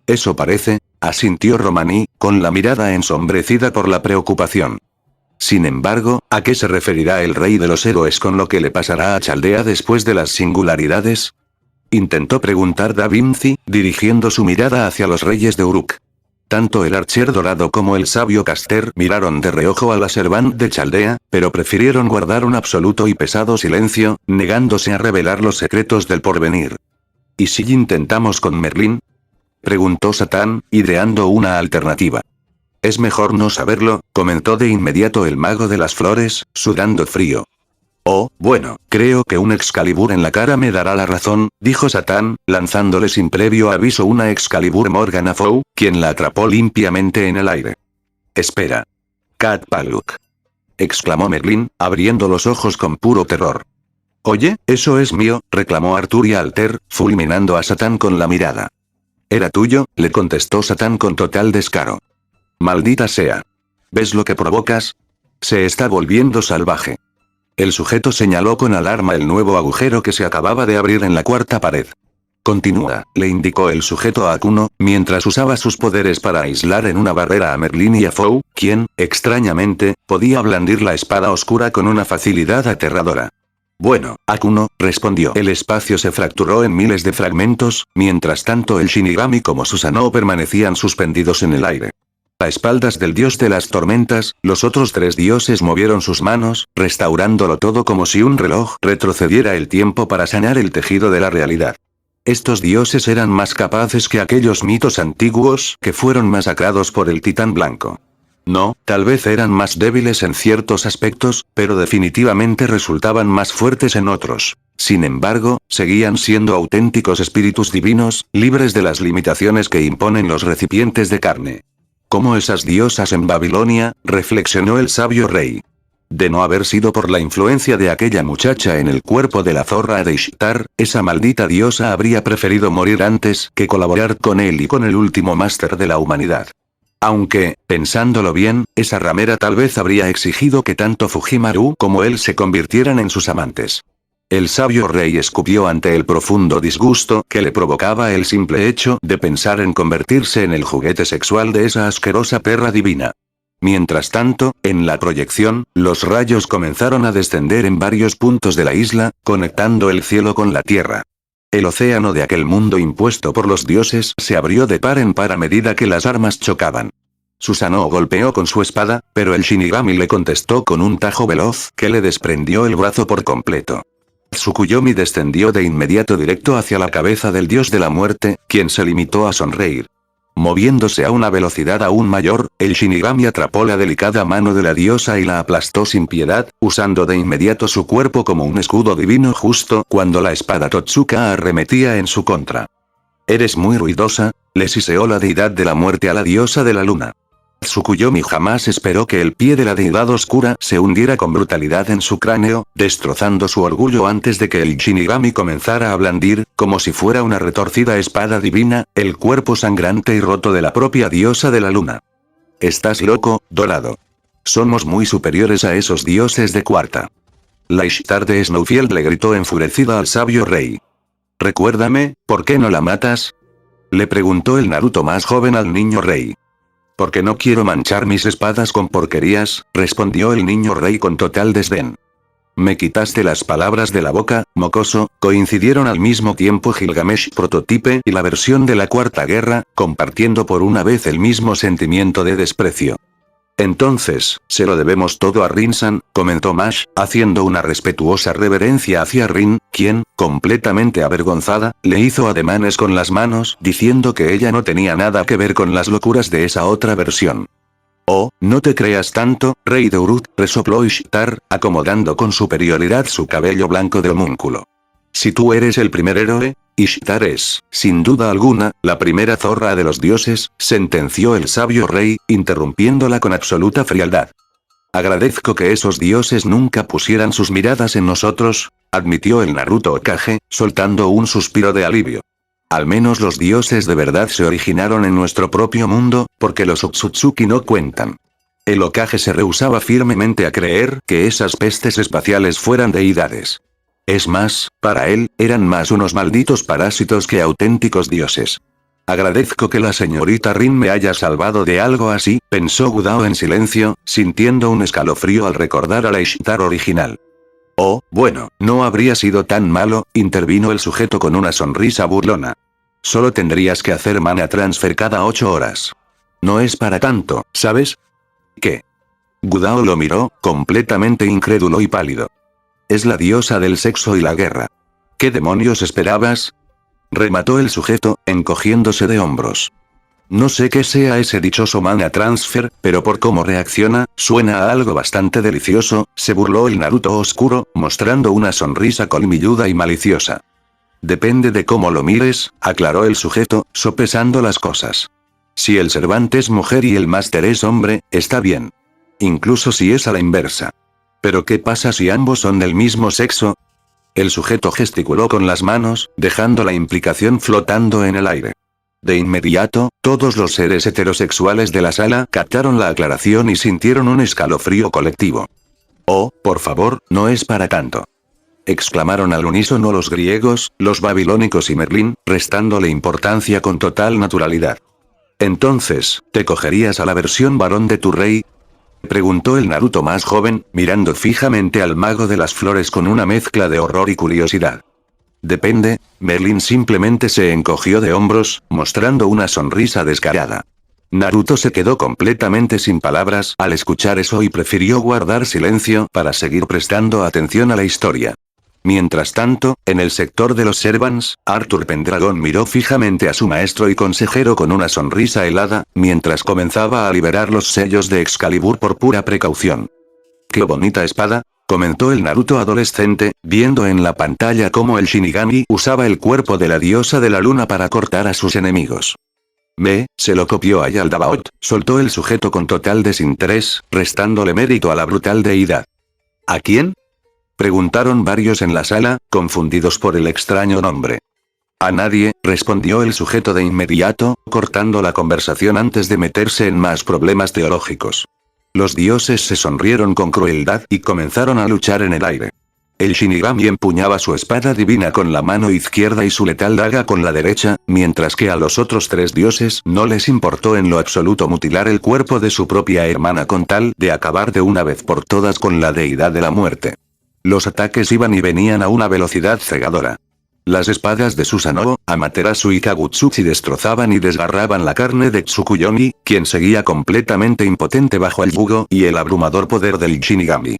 B: Eso parece, asintió Romaní, con la mirada ensombrecida por la preocupación. Sin embargo, ¿a qué se referirá el rey de los héroes con lo que le pasará a Chaldea después de las singularidades? Intentó preguntar Da Vinci, dirigiendo su mirada hacia los reyes de Uruk. Tanto el archer dorado como el sabio Caster miraron de reojo a la servant de Chaldea, pero prefirieron guardar un absoluto y pesado silencio, negándose a revelar los secretos del porvenir. ¿Y si intentamos con Merlín? Preguntó Satán, ideando una alternativa. Es mejor no saberlo, comentó de inmediato el mago de las flores, sudando frío. Oh, bueno, creo que un Excalibur en la cara me dará la razón, dijo Satán, lanzándole sin previo aviso una Excalibur Morgan a Fou, quien la atrapó limpiamente en el aire. Espera. Cat Paluk. Exclamó Merlín, abriendo los ojos con puro terror. Oye, eso es mío, reclamó Arturia Alter, fulminando a Satán con la mirada. Era tuyo, le contestó Satán con total descaro. Maldita sea. ¿Ves lo que provocas? Se está volviendo salvaje. El sujeto señaló con alarma el nuevo agujero que se acababa de abrir en la cuarta pared. Continúa, le indicó el sujeto a Akuno, mientras usaba sus poderes para aislar en una barrera a Merlín y a Fou, quien, extrañamente, podía blandir la espada oscura con una facilidad aterradora. Bueno, Akuno, respondió. El espacio se fracturó en miles de fragmentos, mientras tanto el Shinigami como Susanoo permanecían suspendidos en el aire. A espaldas del dios de las tormentas, los otros tres dioses movieron sus manos, restaurándolo todo como si un reloj retrocediera el tiempo para sanar el tejido de la realidad. Estos dioses eran más capaces que aquellos mitos antiguos que fueron masacrados por el titán blanco. No, tal vez eran más débiles en ciertos aspectos, pero definitivamente resultaban más fuertes en otros. Sin embargo, seguían siendo auténticos espíritus divinos, libres de las limitaciones que imponen los recipientes de carne. Como esas diosas en Babilonia, reflexionó el sabio rey. De no haber sido por la influencia de aquella muchacha en el cuerpo de la zorra de Ishtar, esa maldita diosa habría preferido morir antes que colaborar con él y con el último máster de la humanidad. Aunque, pensándolo bien, esa ramera tal vez habría exigido que tanto Fujimaru como él se convirtieran en sus amantes. El sabio rey escupió ante el profundo disgusto que le provocaba el simple hecho de pensar en convertirse en el juguete sexual de esa asquerosa perra divina. Mientras tanto, en la proyección, los rayos comenzaron a descender en varios puntos de la isla, conectando el cielo con la tierra. El océano de aquel mundo impuesto por los dioses se abrió de par en par a medida que las armas chocaban. Susanoo golpeó con su espada, pero el Shinigami le contestó con un tajo veloz que le desprendió el brazo por completo. Tsukuyomi descendió de inmediato directo hacia la cabeza del dios de la muerte, quien se limitó a sonreír. Moviéndose a una velocidad aún mayor, el Shinigami atrapó la delicada mano de la diosa y la aplastó sin piedad, usando de inmediato su cuerpo como un escudo divino justo cuando la espada Totsuka arremetía en su contra. «Eres muy ruidosa», le siseó la deidad de la muerte a la diosa de la luna. Tsukuyomi jamás esperó que el pie de la deidad oscura se hundiera con brutalidad en su cráneo, destrozando su orgullo antes de que el Shinigami comenzara a blandir, como si fuera una retorcida espada divina, el cuerpo sangrante y roto de la propia diosa de la luna. «Estás loco, dorado. Somos muy superiores a esos dioses de cuarta». La Ishtar de Snowfield le gritó enfurecida al sabio rey. «Recuérdame, ¿por qué no la matas?», le preguntó el Naruto más joven al niño rey. «Porque no quiero manchar mis espadas con porquerías», respondió el niño rey con total desdén. «Me quitaste las palabras de la boca, mocoso», coincidieron al mismo tiempo Gilgamesh Prototype y la versión de la Cuarta Guerra, compartiendo por una vez el mismo sentimiento de desprecio. «Entonces, se lo debemos todo a Rin-san», comentó Mash, haciendo una respetuosa reverencia hacia Rin, quien, completamente avergonzada, le hizo ademanes con las manos diciendo que ella no tenía nada que ver con las locuras de esa otra versión. «Oh, no te creas tanto, rey de Uruk», resopló Ishtar, acomodando con superioridad su cabello blanco de homúnculo. Si tú eres el primer héroe, Ishtar es, sin duda alguna, la primera zorra de los dioses, sentenció el sabio rey, interrumpiéndola con absoluta frialdad. Agradezco que esos dioses nunca pusieran sus miradas en nosotros, admitió el Naruto Hokage, soltando un suspiro de alivio. Al menos los dioses de verdad se originaron en nuestro propio mundo, porque los Otsutsuki no cuentan. El Hokage se rehusaba firmemente a creer que esas pestes espaciales fueran deidades. Es más, para él, eran más unos malditos parásitos que auténticos dioses. Agradezco que la señorita Rin me haya salvado de algo así, pensó Gudao en silencio, sintiendo un escalofrío al recordar a la Ishtar original. Oh, bueno, no habría sido tan malo, intervino el sujeto con una sonrisa burlona. Solo tendrías que hacer mana transfer cada 8 horas. No es para tanto, ¿sabes? ¿Qué? Gudao lo miró, completamente incrédulo y pálido. Es la diosa del sexo y la guerra. ¿Qué demonios esperabas? Remató el sujeto, encogiéndose de hombros. No sé qué sea ese dichoso mana transfer, pero por cómo reacciona, suena a algo bastante delicioso, se burló el Naruto oscuro, mostrando una sonrisa colmilluda y maliciosa. Depende de cómo lo mires, aclaró el sujeto, sopesando las cosas. Si el Servant es mujer y el Máster es hombre, está bien. Incluso si es a la inversa. ¿Pero qué pasa si ambos son del mismo sexo? El sujeto gesticuló con las manos, dejando la implicación flotando en el aire. De inmediato, todos los seres heterosexuales de la sala captaron la aclaración y sintieron un escalofrío colectivo. Oh, por favor, no es para tanto. Exclamaron al unísono los griegos, los babilónicos y Merlín, restándole importancia con total naturalidad. Entonces, ¿te cogerías a la versión varón de tu rey? Preguntó el Naruto más joven, mirando fijamente al mago de las flores con una mezcla de horror y curiosidad. Depende, Merlín simplemente se encogió de hombros, mostrando una sonrisa descarada. Naruto se quedó completamente sin palabras al escuchar eso y prefirió guardar silencio para seguir prestando atención a la historia. Mientras tanto, en el sector de los Servants, Arthur Pendragon miró fijamente a su maestro y consejero con una sonrisa helada, mientras comenzaba a liberar los sellos de Excalibur por pura precaución. ¡Qué bonita espada!, comentó el Naruto adolescente, viendo en la pantalla cómo el Shinigami usaba el cuerpo de la diosa de la luna para cortar a sus enemigos. Se lo copió a Yaldabaoth, soltó el sujeto con total desinterés, restándole mérito a la brutal deidad. ¿A quién?, preguntaron varios en la sala, confundidos por el extraño nombre. A nadie, respondió el sujeto de inmediato, cortando la conversación antes de meterse en más problemas teológicos. Los dioses se sonrieron con crueldad y comenzaron a luchar en el aire. El Shinigami empuñaba su espada divina con la mano izquierda y su letal daga con la derecha, mientras que a los otros 3 dioses no les importó en lo absoluto mutilar el cuerpo de su propia hermana con tal de acabar de una vez por todas con la deidad de la muerte. Los ataques iban y venían a una velocidad cegadora. Las espadas de Susanoo, Amaterasu y Kagutsuchi destrozaban y desgarraban la carne de Tsukuyomi, quien seguía completamente impotente bajo el yugo y el abrumador poder del Shinigami.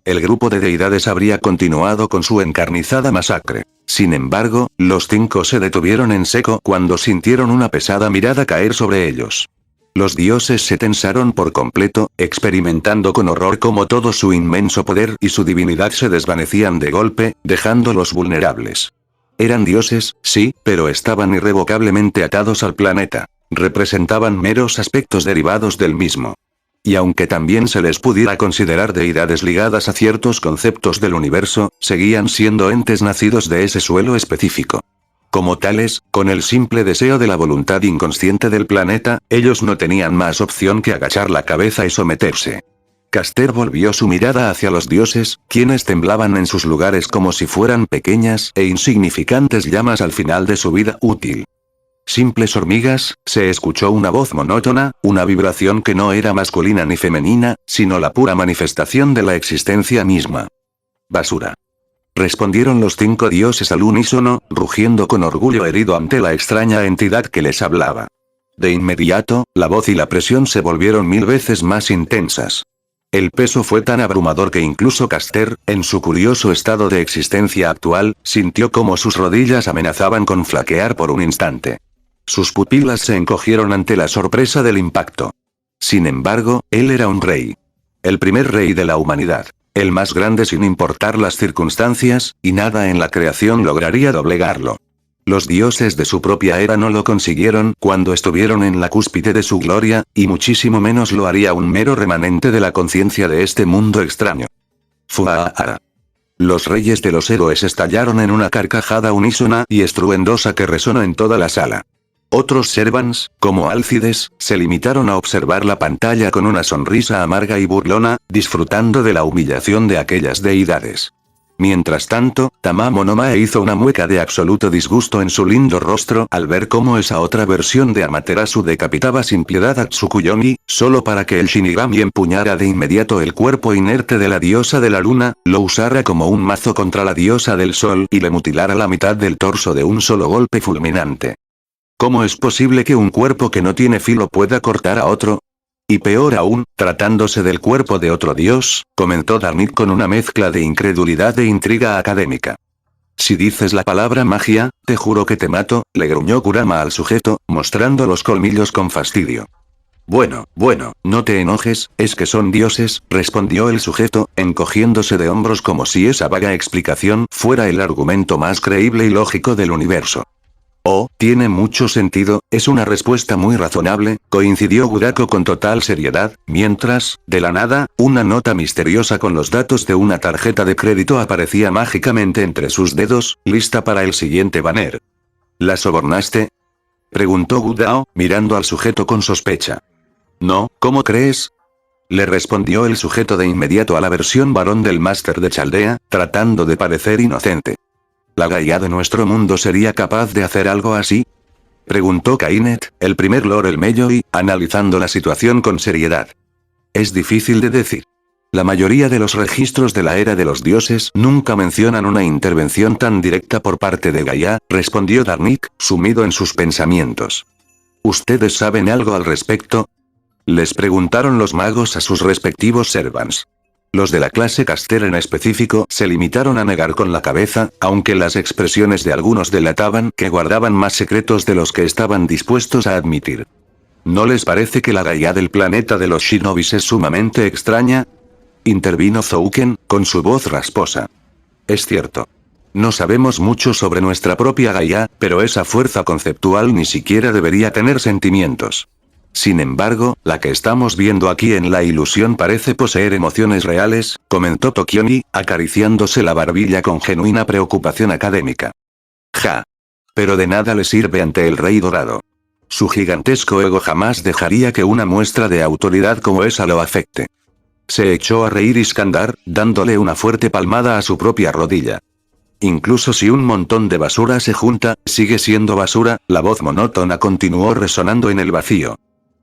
B: El grupo de deidades habría continuado con su encarnizada masacre. Sin embargo, los 5 se detuvieron en seco cuando sintieron una pesada mirada caer sobre ellos. Los dioses se tensaron por completo, experimentando con horror cómo todo su inmenso poder y su divinidad se desvanecían de golpe, dejándolos vulnerables. Eran dioses, sí, pero estaban irrevocablemente atados al planeta. Representaban meros aspectos derivados del mismo. Y aunque también se les pudiera considerar deidades ligadas a ciertos conceptos del universo, seguían siendo entes nacidos de ese suelo específico. Como tales, con el simple deseo de la voluntad inconsciente del planeta, ellos no tenían más opción que agachar la cabeza y someterse. Caster volvió su mirada hacia los dioses, quienes temblaban en sus lugares como si fueran pequeñas e insignificantes llamas al final de su vida útil. Simples hormigas, se escuchó una voz monótona, una vibración que no era masculina ni femenina, sino la pura manifestación de la existencia misma. Basura. Respondieron los 5 dioses al unísono, rugiendo con orgullo herido ante la extraña entidad que les hablaba. De inmediato, la voz y la presión se volvieron 1000 veces más intensas. El peso fue tan abrumador que incluso Caster, en su curioso estado de existencia actual, sintió como sus rodillas amenazaban con flaquear por un instante. Sus pupilas se encogieron ante la sorpresa del impacto. Sin embargo, él era un rey. El primer rey de la humanidad. el más grande sin importar las circunstancias, y nada en la creación lograría doblegarlo. Los dioses de su propia era no lo consiguieron cuando estuvieron en la cúspide de su gloria, y muchísimo menos lo haría un mero remanente de la conciencia de este mundo extraño. Fuaara. Los reyes de los héroes estallaron en una carcajada unísona y estruendosa que resonó en toda la sala. Otros servants, como Álcides, se limitaron a observar la pantalla con una sonrisa amarga y burlona, disfrutando de la humillación de aquellas deidades. Mientras tanto, Tamamo no Mae hizo una mueca de absoluto disgusto en su lindo rostro al ver cómo esa otra versión de Amaterasu decapitaba sin piedad a Tsukuyomi, solo para que el Shinigami empuñara de inmediato el cuerpo inerte de la diosa de la luna, lo usara como un mazo contra la diosa del sol y le mutilara la mitad del torso de un solo golpe fulminante. ¿Cómo es posible que un cuerpo que no tiene filo pueda cortar a otro? Y peor aún, tratándose del cuerpo de otro dios, comentó Darnik con una mezcla de incredulidad e intriga académica. Si dices la palabra magia, te juro que te mato, le gruñó Kurama al sujeto, mostrando los colmillos con fastidio. Bueno, no te enojes, es que son dioses, respondió el sujeto, encogiéndose de hombros como si esa vaga explicación fuera el argumento más creíble y lógico del universo. Oh, tiene mucho sentido, es una respuesta muy razonable, coincidió Gudako con total seriedad, mientras, de la nada, una nota misteriosa con los datos de una tarjeta de crédito aparecía mágicamente entre sus dedos, lista para el siguiente banner. ¿La sobornaste?, preguntó Gudao, mirando al sujeto con sospecha. No, ¿cómo crees?, le respondió el sujeto de inmediato a la versión varón del máster de Chaldea, tratando de parecer inocente. ¿La Gaia de nuestro mundo sería capaz de hacer algo así?, preguntó Kainet, el primer Lord El Melloi, analizando la situación con seriedad. Es difícil de decir. La mayoría de los registros de la era de los dioses nunca mencionan una intervención tan directa por parte de Gaia, respondió Darnik, sumido en sus pensamientos. ¿Ustedes saben algo al respecto?, les preguntaron los magos a sus respectivos servants. Los de la clase Caster en específico se limitaron a negar con la cabeza, aunque las expresiones de algunos delataban que guardaban más secretos de los que estaban dispuestos a admitir. ¿No les parece que la Gaia del planeta de los shinobis es sumamente extraña?, intervino Zouken, con su voz rasposa. Es cierto. No sabemos mucho sobre nuestra propia Gaia, pero esa fuerza conceptual ni siquiera debería tener sentimientos. Sin embargo, la que estamos viendo aquí en la ilusión parece poseer emociones reales, comentó Tokiomi, acariciándose la barbilla con genuina preocupación académica. Ja. Pero de nada le sirve ante el Rey Dorado. Su gigantesco ego jamás dejaría que una muestra de autoridad como esa lo afecte. Se echó a reír Iskandar, dándole una fuerte palmada a su propia rodilla. Incluso si un montón de basura se junta, sigue siendo basura, la voz monótona continuó resonando en el vacío.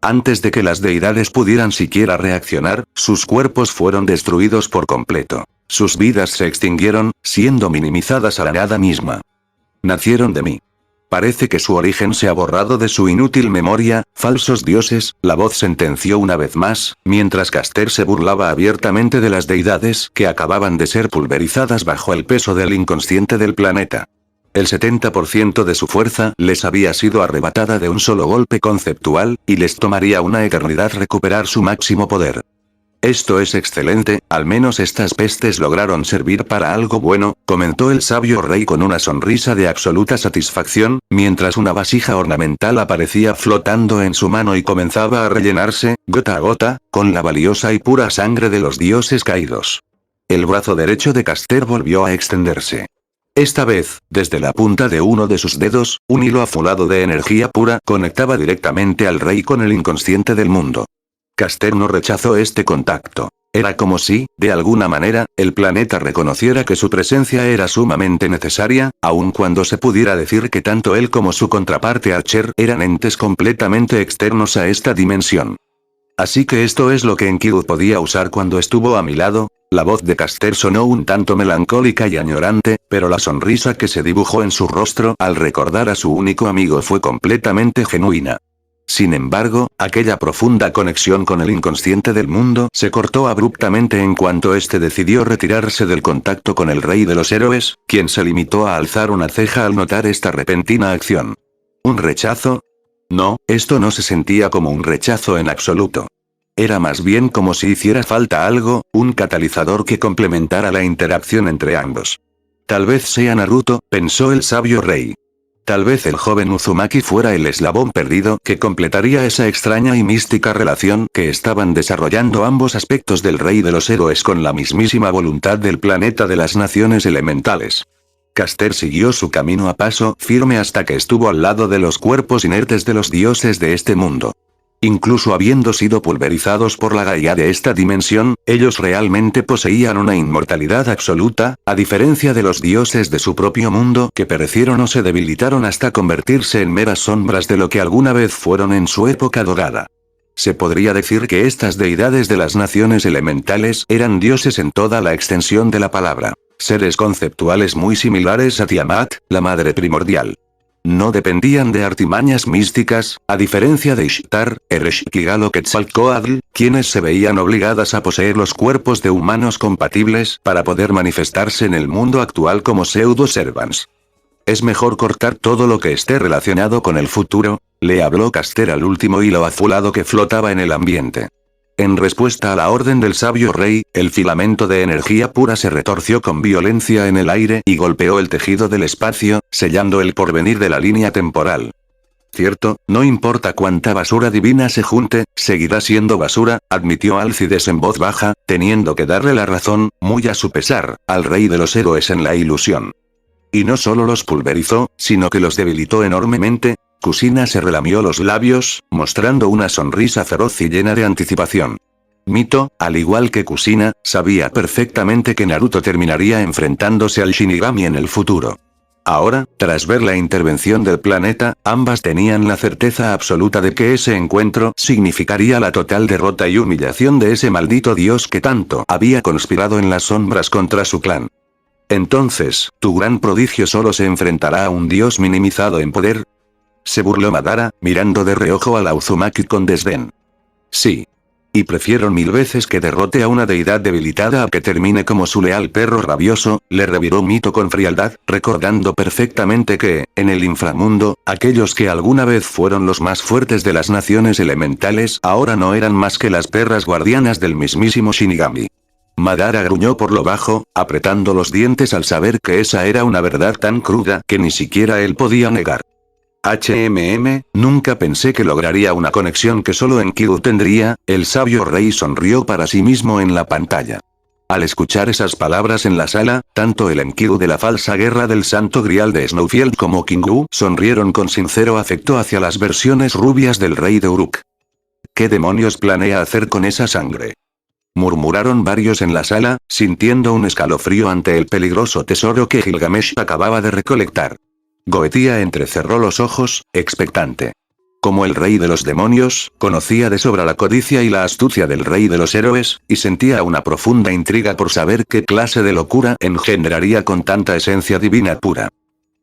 B: Antes de que las deidades pudieran siquiera reaccionar, sus cuerpos fueron destruidos por completo. Sus vidas se extinguieron, siendo minimizadas a la nada misma. Nacieron de mí. Parece que su origen se ha borrado de su inútil memoria, falsos dioses, la voz sentenció una vez más, mientras Caster se burlaba abiertamente de las deidades que acababan de ser pulverizadas bajo el peso del inconsciente del planeta. El 70% de su fuerza les había sido arrebatada de un solo golpe conceptual, y les tomaría una eternidad recuperar su máximo poder. Esto es excelente, al menos estas pestes lograron servir para algo bueno, comentó el sabio rey con una sonrisa de absoluta satisfacción, mientras una vasija ornamental aparecía flotando en su mano y comenzaba a rellenarse, gota a gota, con la valiosa y pura sangre de los dioses caídos. El brazo derecho de Caster volvió a extenderse. Esta vez, desde la punta de uno de sus dedos, un hilo azulado de energía pura conectaba directamente al rey con el inconsciente del mundo. Caster no rechazó este contacto. Era como si, de alguna manera, el planeta reconociera que su presencia era sumamente necesaria, aun cuando se pudiera decir que tanto él como su contraparte Archer eran entes completamente externos a esta dimensión. Así que esto es lo que Enkidu podía usar cuando estuvo a mi lado. La voz de Caster sonó un tanto melancólica y añorante, pero la sonrisa que se dibujó en su rostro al recordar a su único amigo fue completamente genuina. Sin embargo, aquella profunda conexión con el inconsciente del mundo se cortó abruptamente en cuanto éste decidió retirarse del contacto con el rey de los héroes, quien se limitó a alzar una ceja al notar esta repentina acción. ¿Un rechazo? No, esto no se sentía como un rechazo en absoluto. Era más bien como si hiciera falta algo, un catalizador que complementara la interacción entre ambos. Tal vez sea Naruto, pensó el sabio rey. Tal vez el joven Uzumaki fuera el eslabón perdido que completaría esa extraña y mística relación que estaban desarrollando ambos aspectos del rey de los héroes con la mismísima voluntad del planeta de las naciones elementales. Caster siguió su camino a paso firme hasta que estuvo al lado de los cuerpos inertes de los dioses de este mundo. Incluso habiendo sido pulverizados por la Gaia de esta dimensión, ellos realmente poseían una inmortalidad absoluta, a diferencia de los dioses de su propio mundo que perecieron o se debilitaron hasta convertirse en meras sombras de lo que alguna vez fueron en su época dorada. Se podría decir que estas deidades de las naciones elementales eran dioses en toda la extensión de la palabra, seres conceptuales muy similares a Tiamat, la madre primordial. No dependían de artimañas místicas, a diferencia de Ishtar, Ereshkigal o Quetzalcóatl, quienes se veían obligadas a poseer los cuerpos de humanos compatibles para poder manifestarse en el mundo actual como pseudo-servants. Es mejor cortar todo lo que esté relacionado con el futuro, le habló Caster al último hilo azulado que flotaba en el ambiente. En respuesta a la orden del sabio rey, el filamento de energía pura se retorció con violencia en el aire y golpeó el tejido del espacio, sellando el porvenir de la línea temporal. Cierto, no importa cuánta basura divina se junte, seguirá siendo basura, admitió Alcides en voz baja, teniendo que darle la razón, muy a su pesar, al rey de los héroes en la ilusión. Y no solo los pulverizó, sino que los debilitó enormemente. Kushina se relamió los labios, mostrando una sonrisa feroz y llena de anticipación. Mito, al igual que Kushina, sabía perfectamente que Naruto terminaría enfrentándose al Shinigami en el futuro. Ahora, tras ver la intervención del planeta, ambas tenían la certeza absoluta de que ese encuentro significaría la total derrota y humillación de ese maldito dios que tanto había conspirado en las sombras contra su clan. Entonces, ¿tu gran prodigio solo se enfrentará a un dios minimizado en poder? Se burló Madara, mirando de reojo a la Uzumaki con desdén. Sí. Y prefiero 1000 veces que derrote a una deidad debilitada a que termine como su leal perro rabioso, le reviró Mito con frialdad, recordando perfectamente que, en el inframundo, aquellos que alguna vez fueron los más fuertes de las naciones elementales ahora no eran más que las perras guardianas del mismísimo Shinigami. Madara gruñó por lo bajo, apretando los dientes al saber que esa era una verdad tan cruda que ni siquiera él podía negar. Nunca pensé que lograría una conexión que solo Enkidu tendría, el sabio rey sonrió para sí mismo en la pantalla. Al escuchar esas palabras en la sala, tanto el Enkidu de la falsa guerra del Santo Grial de Snowfield como Kingu sonrieron con sincero afecto hacia las versiones rubias del rey de Uruk. ¿Qué demonios planea hacer con esa sangre?, murmuraron varios en la sala, sintiendo un escalofrío ante el peligroso tesoro que Gilgamesh acababa de recolectar. Goetía entrecerró los ojos, expectante. Como el rey de los demonios, conocía de sobra la codicia y la astucia del rey de los héroes, y sentía una profunda intriga por saber qué clase de locura engendraría con tanta esencia divina pura.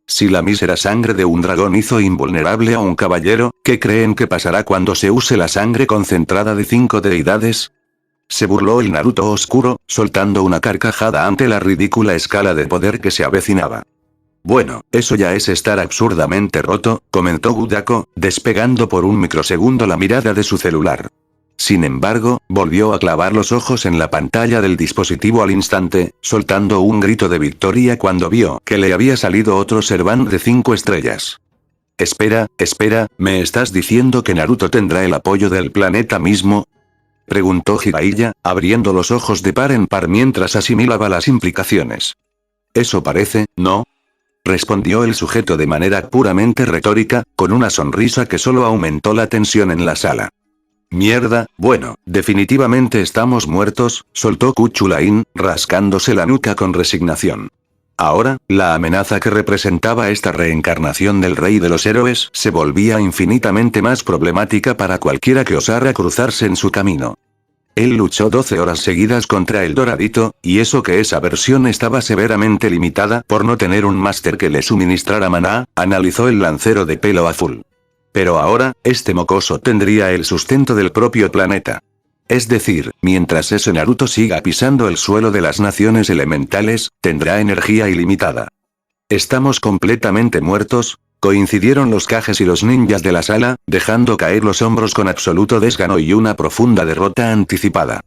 B: Si la mísera sangre de un dragón hizo invulnerable a un caballero, ¿qué creen que pasará cuando se use la sangre concentrada de 5 deidades? Se burló el Naruto oscuro, soltando una carcajada ante la ridícula escala de poder que se avecinaba. Bueno, eso ya es estar absurdamente roto, comentó Gudako, despegando por un microsegundo la mirada de su celular. Sin embargo, volvió a clavar los ojos en la pantalla del dispositivo al instante, soltando un grito de victoria cuando vio que le había salido otro Servant de 5 estrellas. Espera, ¿me estás diciendo que Naruto tendrá el apoyo del planeta mismo?, preguntó Jiraiya, abriendo los ojos de par en par mientras asimilaba las implicaciones. Eso parece, ¿no?, respondió el sujeto de manera puramente retórica, con una sonrisa que solo aumentó la tensión en la sala. Mierda, bueno, definitivamente estamos muertos, soltó Kuchulain, rascándose la nuca con resignación. Ahora, la amenaza que representaba esta reencarnación del rey de los héroes se volvía infinitamente más problemática para cualquiera que osara cruzarse en su camino. Él luchó 12 horas seguidas contra el Doradito, y eso que esa versión estaba severamente limitada por no tener un máster que le suministrara maná, analizó el lancero de pelo azul. Pero ahora, este mocoso tendría el sustento del propio planeta. Es decir, mientras ese Naruto siga pisando el suelo de las naciones elementales, tendrá energía ilimitada. ¿Estamos completamente muertos? Coincidieron los Kages y los ninjas de la sala, dejando caer los hombros con absoluto desgano y una profunda derrota anticipada.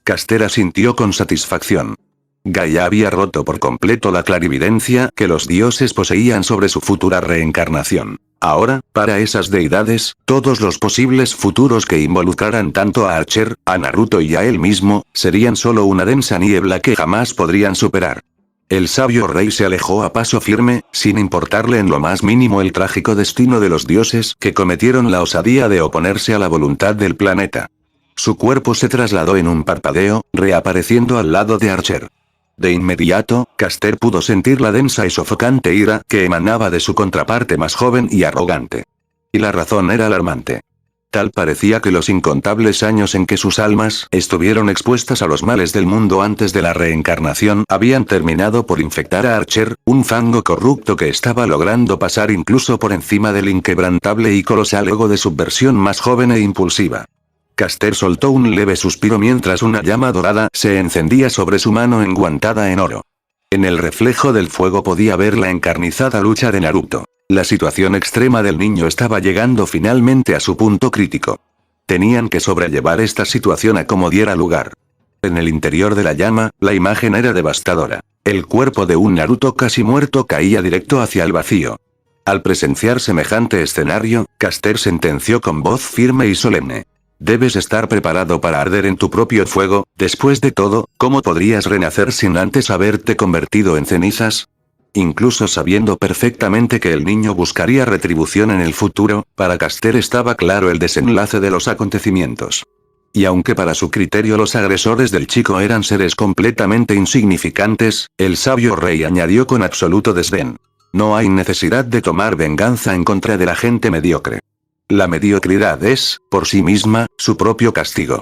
B: Caster sintió con satisfacción. Gaia había roto por completo la clarividencia que los dioses poseían sobre su futura reencarnación. Ahora, para esas deidades, todos los posibles futuros que involucraran tanto a Archer, a Naruto y a él mismo, serían solo una densa niebla que jamás podrían superar. El sabio rey se alejó a paso firme, sin importarle en lo más mínimo el trágico destino de los dioses que cometieron la osadía de oponerse a la voluntad del planeta. Su cuerpo se trasladó en un parpadeo, reapareciendo al lado de Archer. De inmediato, Caster pudo sentir la densa y sofocante ira que emanaba de su contraparte más joven y arrogante. Y la razón era alarmante. Tal parecía que los incontables años en que sus almas estuvieron expuestas a los males del mundo antes de la reencarnación habían terminado por infectar a Archer, un fango corrupto que estaba logrando pasar incluso por encima del inquebrantable y colosal ego de su versión más joven e impulsiva. Caster soltó un leve suspiro mientras una llama dorada se encendía sobre su mano enguantada en oro. En el reflejo del fuego podía ver la encarnizada lucha de Naruto. La situación extrema del niño estaba llegando finalmente a su punto crítico. Tenían que sobrellevar esta situación a como diera lugar. En el interior de la llama, la imagen era devastadora. El cuerpo de un Naruto casi muerto caía directo hacia el vacío. Al presenciar semejante escenario, Caster sentenció con voz firme y solemne. Debes estar preparado para arder en tu propio fuego. Después de todo, ¿cómo podrías renacer sin antes haberte convertido en cenizas? Incluso sabiendo perfectamente que el niño buscaría retribución en el futuro, para Caster estaba claro el desenlace de los acontecimientos. Y aunque para su criterio los agresores del chico eran seres completamente insignificantes, el sabio rey añadió con absoluto desdén. No hay necesidad de tomar venganza en contra de la gente mediocre. La mediocridad es, por sí misma, su propio castigo.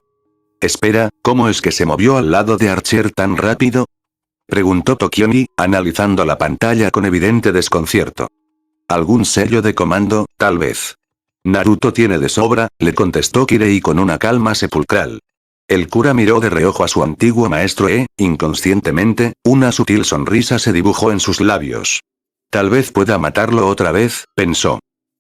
B: Espera, ¿cómo es que se movió al lado de Archer tan rápido? Preguntó Tokiomi, analizando la pantalla con evidente desconcierto. ¿Algún sello de comando, tal vez? Naruto tiene de sobra, le contestó Kirei con una calma sepulcral. El cura miró de reojo a su antiguo maestro inconscientemente, una sutil sonrisa se dibujó en sus labios. Tal vez pueda matarlo otra vez, pensó.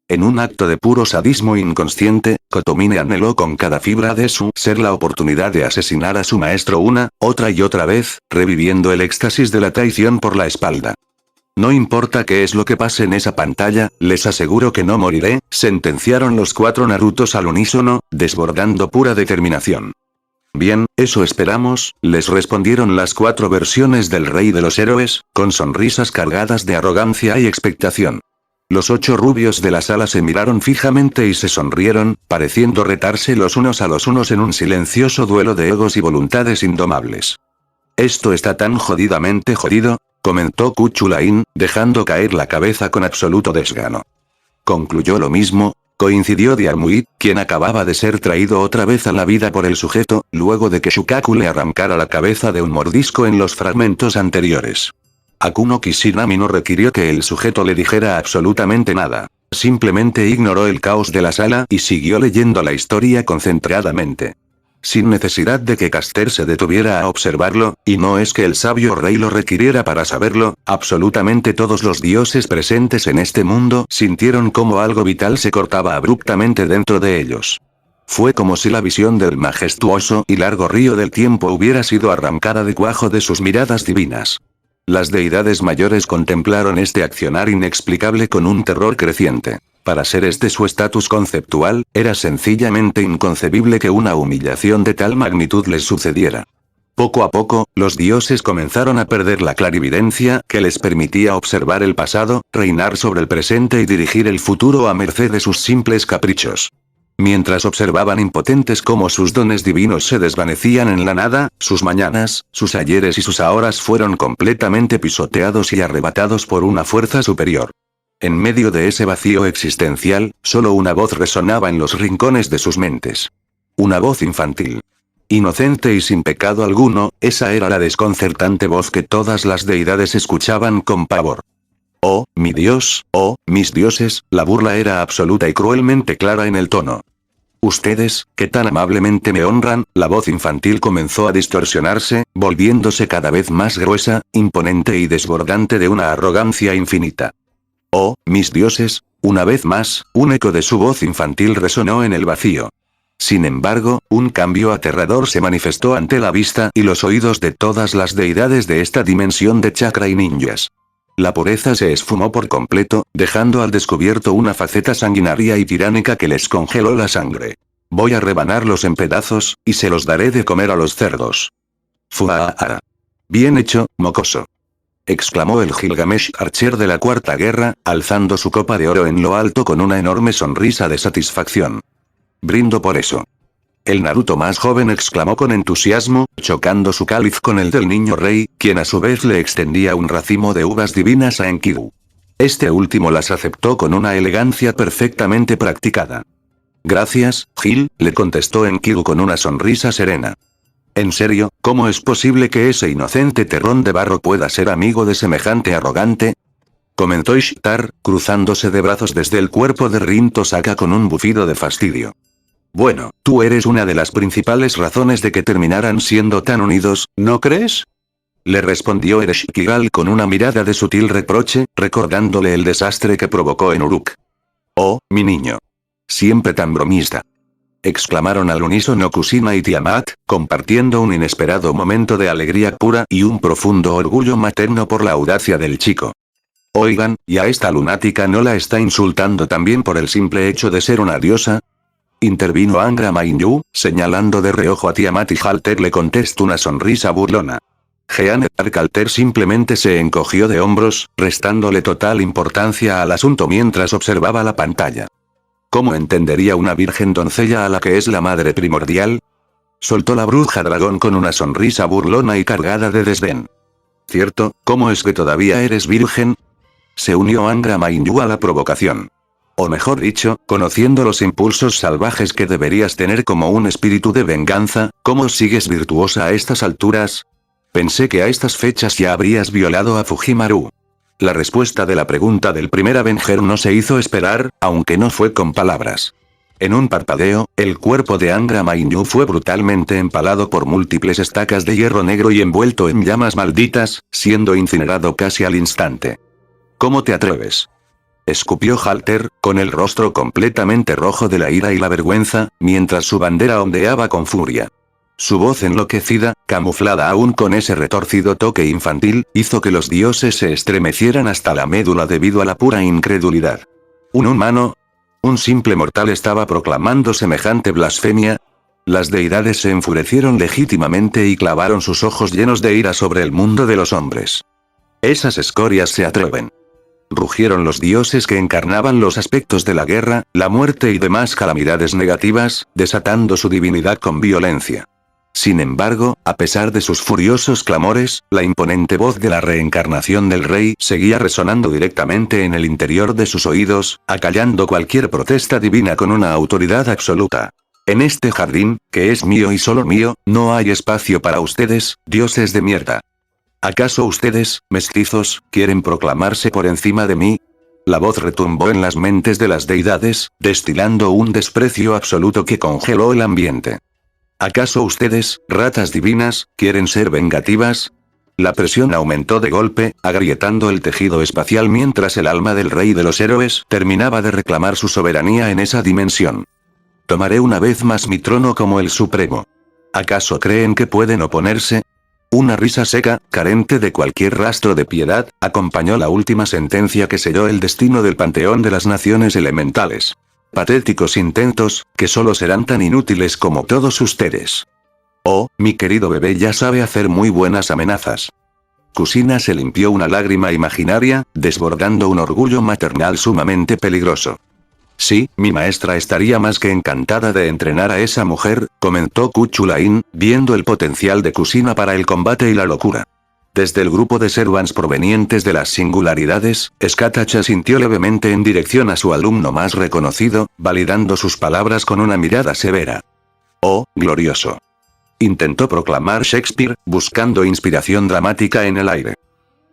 B: En un acto de puro sadismo inconsciente, Kotomine anheló con cada fibra de su ser la oportunidad de asesinar a su maestro una, otra y otra vez, reviviendo el éxtasis de la traición por la espalda. No importa qué es lo que pase en esa pantalla, les aseguro que no moriré, sentenciaron los 4 Narutos al unísono, desbordando pura determinación. Bien, eso esperamos, les respondieron las 4 versiones del rey de los héroes, con sonrisas cargadas de arrogancia y expectación. Los 8 rubios de la sala se miraron fijamente y se sonrieron, pareciendo retarse los unos a los unos en un silencioso duelo de egos y voluntades indomables. Esto está tan jodidamente jodido, comentó Kuchulain, dejando caer la cabeza con absoluto desgano. Concluyó lo mismo, coincidió Diarmuid, quien acababa de ser traído otra vez a la vida por el sujeto, luego de que Shukaku le arrancara la cabeza de un mordisco en los fragmentos anteriores. Akuno Kishinami no requirió que el sujeto le dijera absolutamente nada. Simplemente ignoró el caos de la sala y siguió leyendo la historia concentradamente. Sin necesidad de que Caster se detuviera a observarlo, y no es que el sabio rey lo requiriera para saberlo, absolutamente todos los dioses presentes en este mundo sintieron como algo vital se cortaba abruptamente dentro de ellos. Fue como si la visión del majestuoso y largo río del tiempo hubiera sido arrancada de cuajo de sus miradas divinas. Las deidades mayores contemplaron este accionar inexplicable con un terror creciente. Para seres de su estatus conceptual, era sencillamente inconcebible que una humillación de tal magnitud les sucediera. Poco a poco, los dioses comenzaron a perder la clarividencia que les permitía observar el pasado, reinar sobre el presente y dirigir el futuro a merced de sus simples caprichos. Mientras observaban impotentes cómo sus dones divinos se desvanecían en la nada, sus mañanas, sus ayeres y sus ahoras fueron completamente pisoteados y arrebatados por una fuerza superior. En medio de ese vacío existencial, solo una voz resonaba en los rincones de sus mentes. Una voz infantil. Inocente y sin pecado alguno, esa era la desconcertante voz que todas las deidades escuchaban con pavor. Oh, mi Dios, oh, mis dioses, la burla era absoluta y cruelmente clara en el tono. Ustedes, que tan amablemente me honran, la voz infantil comenzó a distorsionarse, volviéndose cada vez más gruesa, imponente y desbordante de una arrogancia infinita. Oh, mis dioses, una vez más, un eco de su voz infantil resonó en el vacío. Sin embargo, un cambio aterrador se manifestó ante la vista y los oídos de todas las deidades de esta dimensión de chakra y ninjas. La pureza se esfumó por completo, dejando al descubierto una faceta sanguinaria y tiránica que les congeló la sangre. Voy a rebanarlos en pedazos, y se los daré de comer a los cerdos. Fuaara. Bien hecho, mocoso. Exclamó el Gilgamesh Archer de la Cuarta Guerra, alzando su copa de oro en lo alto con una enorme sonrisa de satisfacción. Brindo por eso. El Naruto más joven exclamó con entusiasmo, chocando su cáliz con el del niño rey, quien a su vez le extendía un racimo de uvas divinas a Enkidu. Este último las aceptó con una elegancia perfectamente practicada. Gracias, Gil, le contestó Enkidu con una sonrisa serena. En serio, ¿cómo es posible que ese inocente terrón de barro pueda ser amigo de semejante arrogante? Comentó Ishtar, cruzándose de brazos desde el cuerpo de Rin Tosaka con un bufido de fastidio. Bueno, tú eres una de las principales razones de que terminaran siendo tan unidos, ¿no crees? Le respondió Ereshkigal con una mirada de sutil reproche, recordándole el desastre que provocó en Uruk. Oh, mi niño. Siempre tan bromista. Exclamaron al unísono Kushina y Tiamat, compartiendo un inesperado momento de alegría pura y un profundo orgullo materno por la audacia del chico. Oigan, ¿y a esta lunática no la está insultando también por el simple hecho de ser una diosa? Intervino Angra Mainyu, señalando de reojo a Tiamat y Halter le contestó una sonrisa burlona. Jean Halter simplemente se encogió de hombros, restándole total importancia al asunto mientras observaba la pantalla. ¿Cómo entendería una virgen doncella a la que es la madre primordial? Soltó la bruja dragón con una sonrisa burlona y cargada de desdén. ¿Cierto? ¿Cómo es que todavía eres virgen? Se unió Angra Mainyu a la provocación. O mejor dicho, conociendo los impulsos salvajes que deberías tener como un espíritu de venganza, ¿cómo sigues virtuosa a estas alturas? Pensé que a estas fechas ya habrías violado a Fujimaru. La respuesta de la pregunta del primer Avenger no se hizo esperar, aunque no fue con palabras. En un parpadeo, el cuerpo de Angra Mainyu fue brutalmente empalado por múltiples estacas de hierro negro y envuelto en llamas malditas, siendo incinerado casi al instante. ¿Cómo te atreves? Escupió Halter, con el rostro completamente rojo de la ira y la vergüenza, mientras su bandera ondeaba con furia. Su voz enloquecida, camuflada aún con ese retorcido toque infantil, hizo que los dioses se estremecieran hasta la médula debido a la pura incredulidad. ¿Un humano? ¿Un simple mortal estaba proclamando semejante blasfemia? Las deidades se enfurecieron legítimamente y clavaron sus ojos llenos de ira sobre el mundo de los hombres. Esas escorias se atreven. Rugieron los dioses que encarnaban los aspectos de la guerra, la muerte y demás calamidades negativas, desatando su divinidad con violencia. Sin embargo, a pesar de sus furiosos clamores, la imponente voz de la reencarnación del rey seguía resonando directamente en el interior de sus oídos, acallando cualquier protesta divina con una autoridad absoluta. En este jardín, que es mío y solo mío, no hay espacio para ustedes, dioses de mierda. ¿Acaso ustedes, mestizos, quieren proclamarse por encima de mí? La voz retumbó en las mentes de las deidades, destilando un desprecio absoluto que congeló el ambiente. ¿Acaso ustedes, ratas divinas, quieren ser vengativas? La presión aumentó de golpe, agrietando el tejido espacial mientras el alma del rey de los héroes terminaba de reclamar su soberanía en esa dimensión. Tomaré una vez más mi trono como el supremo. ¿Acaso creen que pueden oponerse? Una risa seca, carente de cualquier rastro de piedad, acompañó la última sentencia que selló el destino del panteón de las naciones elementales. Patéticos intentos, que solo serán tan inútiles como todos ustedes. Oh, mi querido bebé ya sabe hacer muy buenas amenazas. Kushina se limpió una lágrima imaginaria, desbordando un orgullo maternal sumamente peligroso. Sí, mi maestra estaría más que encantada de entrenar a esa mujer, comentó Kuchulain, viendo el potencial de Kushina para el combate y la locura. Desde el grupo de Servants provenientes de las singularidades, Skatacha sintió levemente en dirección a su alumno más reconocido, validando sus palabras con una mirada severa. Oh, glorioso. Intentó proclamar Shakespeare, buscando inspiración dramática en el aire.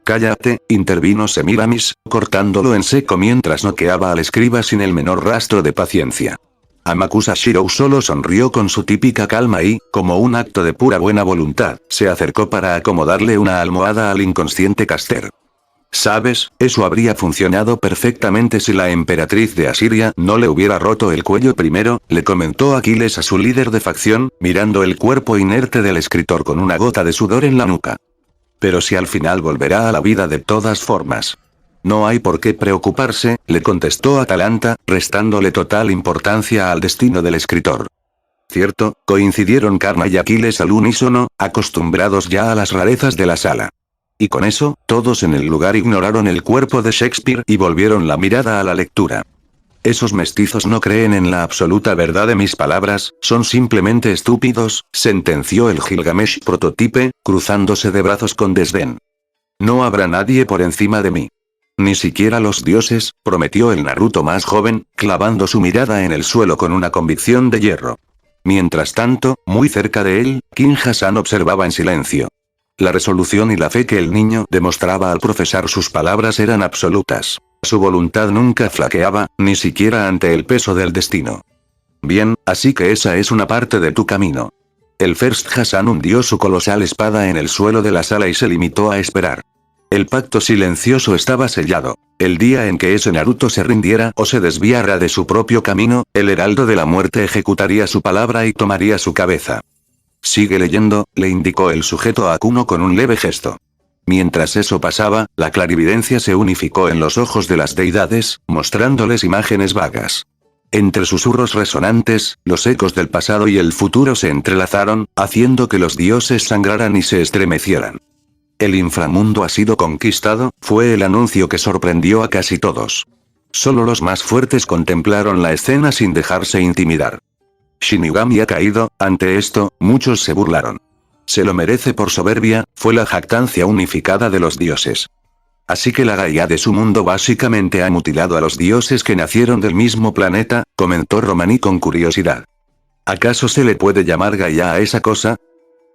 B: Cállate, intervino Semiramis, cortándolo en seco mientras noqueaba al escriba sin el menor rastro de paciencia. Amakusa Shirou solo sonrió con su típica calma y, como un acto de pura buena voluntad, se acercó para acomodarle una almohada al inconsciente Caster. ¿Sabes? Eso habría funcionado perfectamente si la emperatriz de Asiria no le hubiera roto el cuello primero, le comentó Aquiles a su líder de facción, mirando el cuerpo inerte del escritor con una gota de sudor en la nuca. Pero si al final volverá a la vida de todas formas. No hay por qué preocuparse, le contestó Atalanta, restándole total importancia al destino del escritor. Cierto, coincidieron Karna y Aquiles al unísono, acostumbrados ya a las rarezas de la sala. Y con eso, todos en el lugar ignoraron el cuerpo de Shakespeare y volvieron la mirada a la lectura. Esos mestizos no creen en la absoluta verdad de mis palabras, son simplemente estúpidos, sentenció el Gilgamesh prototipe, cruzándose de brazos con desdén. No habrá nadie por encima de mí. Ni siquiera los dioses, prometió el Naruto más joven, clavando su mirada en el suelo con una convicción de hierro. Mientras tanto, muy cerca de él, King Hassan observaba en silencio. La resolución y la fe que el niño demostraba al profesar sus palabras eran absolutas. Su voluntad nunca flaqueaba, ni siquiera ante el peso del destino. Bien, así que esa es una parte de tu camino. El First Hassan hundió su colosal espada en el suelo de la sala y se limitó a esperar. El pacto silencioso estaba sellado. El día en que ese Naruto se rindiera o se desviara de su propio camino, el heraldo de la muerte ejecutaría su palabra y tomaría su cabeza. Sigue leyendo, le indicó el sujeto a Kuno con un leve gesto. Mientras eso pasaba, la clarividencia se unificó en los ojos de las deidades, mostrándoles imágenes vagas. Entre susurros resonantes, los ecos del pasado y el futuro se entrelazaron, haciendo que los dioses sangraran y se estremecieran. El inframundo ha sido conquistado, fue el anuncio que sorprendió a casi todos. Solo los más fuertes contemplaron la escena sin dejarse intimidar. Shinigami ha caído, ante esto, muchos se burlaron. Se lo merece por soberbia, fue la jactancia unificada de los dioses. Así que la Gaia de su mundo básicamente ha mutilado a los dioses que nacieron del mismo planeta, comentó Romaní con curiosidad. ¿Acaso se le puede llamar Gaia a esa cosa?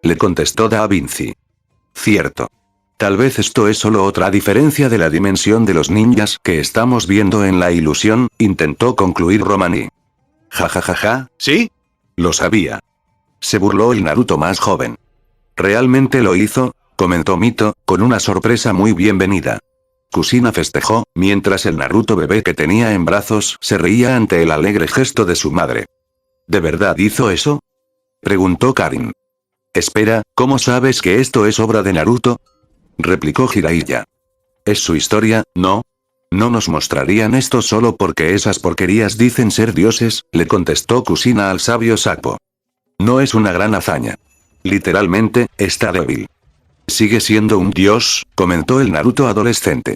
B: Le contestó Da Vinci. Cierto. Tal vez esto es solo otra diferencia de la dimensión de los ninjas que estamos viendo en la ilusión, intentó concluir Romaní. Ja, ¿sí? Lo sabía. Se burló el Naruto más joven. Realmente lo hizo, comentó Mito, con una sorpresa muy bienvenida. Kusina festejó, mientras el Naruto bebé que tenía en brazos se reía ante el alegre gesto de su madre. ¿De verdad hizo eso? Preguntó Karin. Espera, ¿cómo sabes que esto es obra de Naruto? Replicó Jiraiya. Es su historia, ¿no? No nos mostrarían esto solo porque esas porquerías dicen ser dioses, le contestó Kusina al sabio Sapo. No es una gran hazaña. Literalmente, está débil. Sigue siendo un dios, comentó el Naruto adolescente.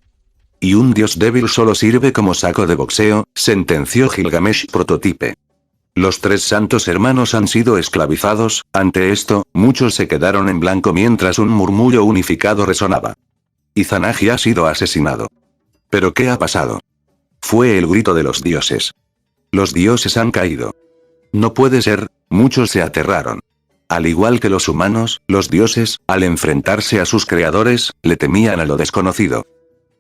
B: Y un dios débil solo sirve como saco de boxeo, sentenció Gilgamesh prototipe. Los tres santos hermanos han sido esclavizados, ante esto, muchos se quedaron en blanco mientras un murmullo unificado resonaba. Izanagi ha sido asesinado. ¿Pero qué ha pasado? Fue el grito de los dioses. Los dioses han caído. No puede ser, muchos se aterraron. Al igual que los humanos, los dioses, al enfrentarse a sus creadores, le temían a lo desconocido.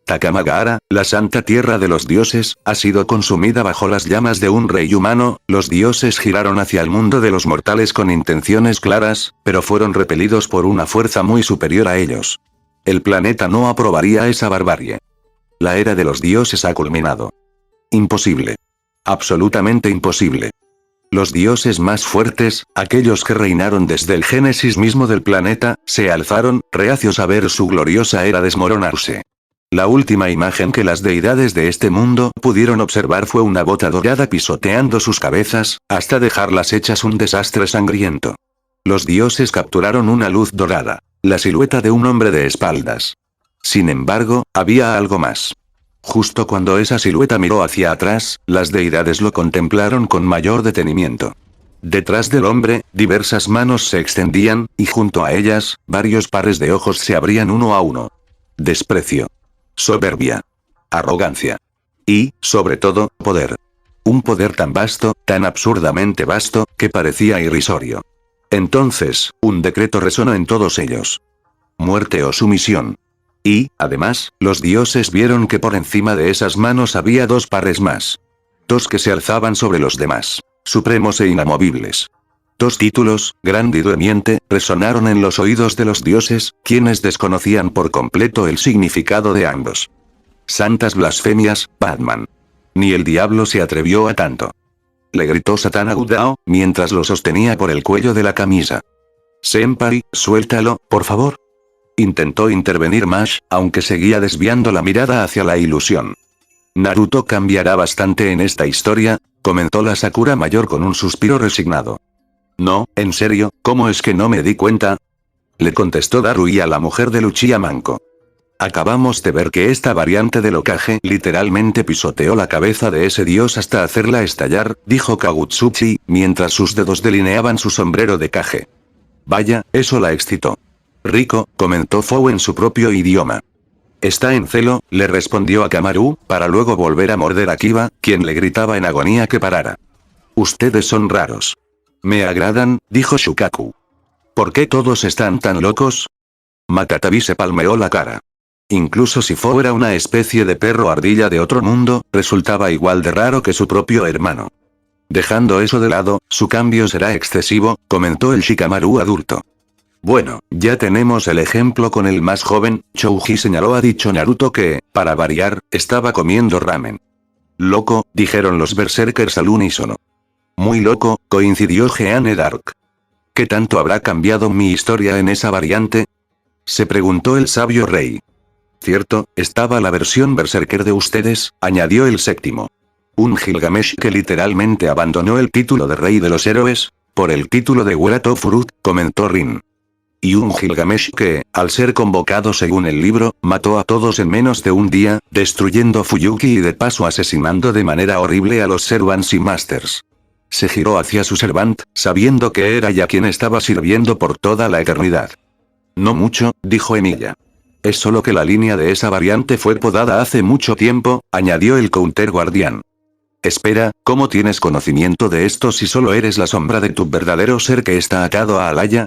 B: Takamagahara, la santa tierra de los dioses, ha sido consumida bajo las llamas de un rey humano, los dioses giraron hacia el mundo de los mortales con intenciones claras, pero fueron repelidos por una fuerza muy superior a ellos. El planeta no aprobaría esa barbarie. La era de los dioses ha culminado. Imposible. Absolutamente imposible. Los dioses más fuertes, aquellos que reinaron desde el génesis mismo del planeta, se alzaron, reacios a ver su gloriosa era desmoronarse. La última imagen que las deidades de este mundo pudieron observar fue una bota dorada pisoteando sus cabezas, hasta dejarlas hechas un desastre sangriento. Los dioses capturaron una luz dorada. La silueta de un hombre de espaldas. Sin embargo, había algo más. Justo cuando esa silueta miró hacia atrás, las deidades lo contemplaron con mayor detenimiento. Detrás del hombre, diversas manos se extendían, y junto a ellas, varios pares de ojos se abrían uno a uno. Desprecio. Soberbia. Arrogancia. Y, sobre todo, poder. Un poder tan vasto, tan absurdamente vasto, que parecía irrisorio. Entonces, un decreto resonó en todos ellos. Muerte o sumisión. Y, además, los dioses vieron que por encima de esas manos había dos pares más. Dos que se alzaban sobre los demás. Supremos e inamovibles. Dos títulos, grandilocuente, resonaron en los oídos de los dioses, quienes desconocían por completo el significado de ambos. Santas blasfemias, Batman. Ni el diablo se atrevió a tanto. Le gritó Satán a Gudao, mientras lo sostenía por el cuello de la camisa. Senpai, suéltalo, por favor. Intentó intervenir Mash, aunque seguía desviando la mirada hacia la ilusión. Naruto cambiará bastante en esta historia, comentó la Sakura mayor con un suspiro resignado. No, en serio, ¿cómo es que no me di cuenta? Le contestó Darui a la mujer de Uchiha Manco. Acabamos de ver que esta variante del Hokage literalmente pisoteó la cabeza de ese dios hasta hacerla estallar, dijo Kagutsuchi, mientras sus dedos delineaban su sombrero de Kage. Vaya, eso la excitó. Rico, comentó Fou en su propio idioma. Está en celo, le respondió Akamaru, para luego volver a morder a Kiba, quien le gritaba en agonía que parara. Ustedes son raros. Me agradan, dijo Shukaku. ¿Por qué todos están tan locos? Makatabi se palmeó la cara. Incluso si Fou era una especie de perro ardilla de otro mundo, resultaba igual de raro que su propio hermano. Dejando eso de lado, su cambio será excesivo, comentó el Shikamaru adulto. Bueno, ya tenemos el ejemplo con el más joven, Chouji señaló a dicho Naruto que, para variar, estaba comiendo ramen. Loco, dijeron los berserkers al unísono. Muy loco, coincidió Jeanne Dark. ¿Qué tanto habrá cambiado mi historia en esa variante? Se preguntó el sabio rey. Cierto, estaba la versión berserker de ustedes, añadió el séptimo. Un Gilgamesh que literalmente abandonó el título de rey de los héroes, por el título de Werato Furut, comentó Rin. Y un Gilgamesh que, al ser convocado según el libro, mató a todos en menos de un día, destruyendo Fuyuki y de paso asesinando de manera horrible a los Servants y Masters. Se giró hacia su servant, sabiendo que era ya quien estaba sirviendo por toda la eternidad. No mucho, dijo Emilia. Es solo que la línea de esa variante fue podada hace mucho tiempo, añadió el Counter Guardián. Espera, ¿cómo tienes conocimiento de esto si solo eres la sombra de tu verdadero ser que está atado a Alaya?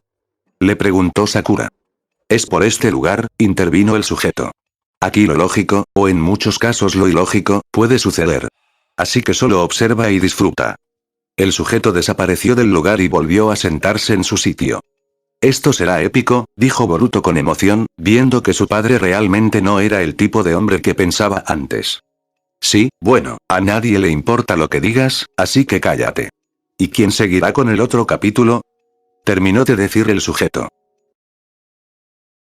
B: Le preguntó Sakura. Es por este lugar, intervino el sujeto. Aquí lo lógico, o en muchos casos lo ilógico, puede suceder. Así que solo observa y disfruta. El sujeto desapareció del lugar y volvió a sentarse en su sitio. Esto será épico, dijo Boruto con emoción, viendo que su padre realmente no era el tipo de hombre que pensaba antes. Sí, bueno, a nadie le importa lo que digas, así que cállate. ¿Y quién seguirá con el otro capítulo? Terminó de decir el sujeto.